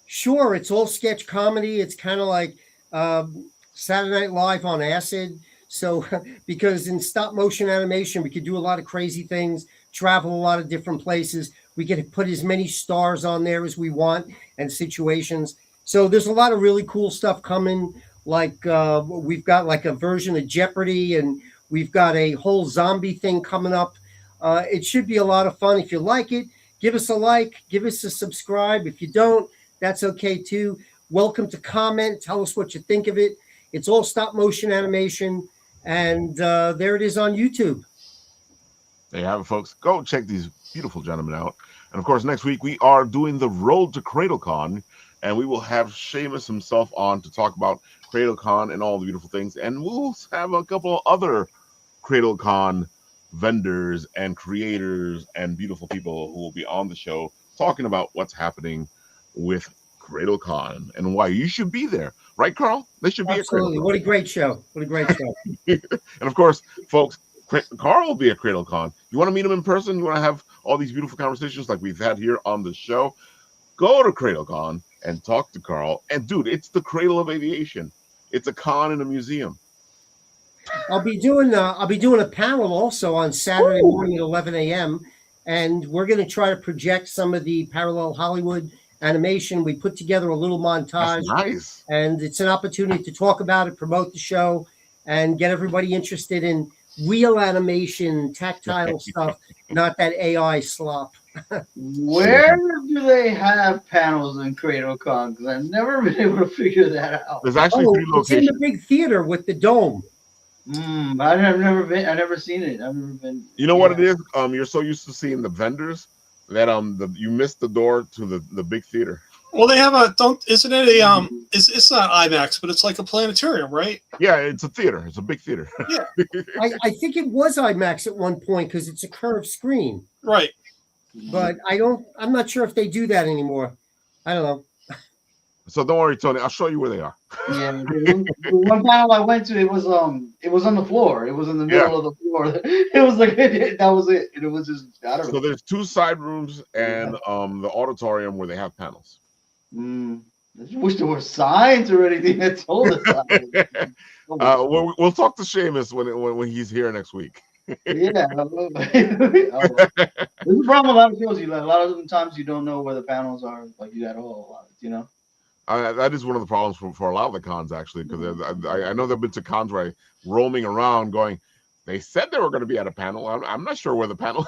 Sure, it's all sketch comedy. It's kind of like Saturday Night Live on acid. So, because in stop motion animation, we could do a lot of crazy things, travel a lot of different places. We can put as many stars on there as we want and situations. So there's a lot of really cool stuff coming. Like we've got like a version of Jeopardy, and we've got a whole zombie thing coming up. It should be a lot of fun. If you like it, give us a like, give us a subscribe. If you don't, that's okay too. Welcome to comment. Tell us what you think of it. It's all stop motion animation. And there it is on YouTube. There you have it, folks. Go check these beautiful gentlemen out. And of course, next week we are doing the Road to CradleCon, and we will have Seamus himself on to talk about CradleCon and all the beautiful things. And we'll have a couple other CradleCon vendors and creators and beautiful people who will be on the show talking about what's happening with CradleCon and why you should be there. Right, Carl? They should be Absolutely. What a great show. What a great show. And of course, folks, Carl will be at CradleCon. You want to meet him in person? You want to have all these beautiful conversations like we've had here on the show? Go to CradleCon and talk to Carl. And dude, it's the cradle of aviation. It's a con in a museum. I'll be doing a panel also on Saturday morning at 11 a.m. And we're going to try to project some of the Parallel Hollywood animation. We put together a little montage. That's nice. And it's an opportunity to talk about it, promote the show, and get everybody interested in real animation, tactile stuff, not that AI slop. Where do they have panels in CradleCon? Because I've never been able to figure that out. There's actually 3 locations. It's in the big theater with the dome. I've never seen it. I've never been. You know what it is? You're so used to seeing the vendors that you missed the door to the big theater. Well, they have isn't it a it's not IMAX, but it's like a planetarium, right? Yeah, it's a theater. It's a big theater. Yeah. I think it was IMAX at one point because it's a curved screen. Right. But I'm not sure if they do that anymore. I don't know. So don't worry, Tony. I'll show you where they are. Yeah, the one panel I went to, it was on the floor. It was in the middle of the floor. It was like that was it. And it was just I don't know. So there's 2 side rooms and the auditorium where they have panels. I wish there were signs or anything that told us. We'll talk to Seamus when he's here next week. Yeah. This is the problem. A lot of shows, a lot of times you don't know where the panels are. Like you got a lot, That is one of the problems for a lot of the cons, actually, because I know there have been to cons where roaming around going, they said they were going to be at a panel. I'm not sure where the panel.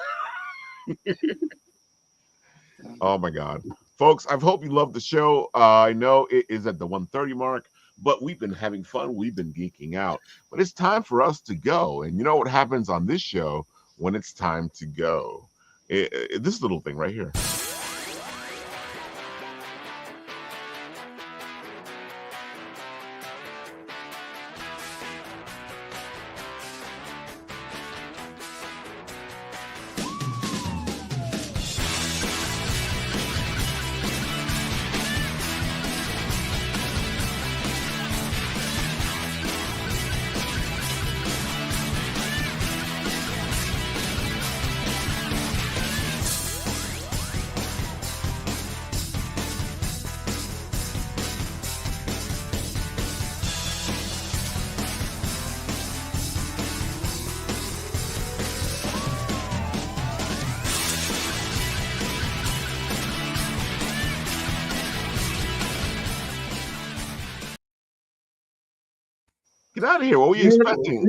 Oh my God, folks! I hope you love the show. I know it is at the 1:30 mark, but we've been having fun. We've been geeking out, but it's time for us to go. And you know what happens on this show when it's time to go? This little thing right here. Get out of here. What were you expecting?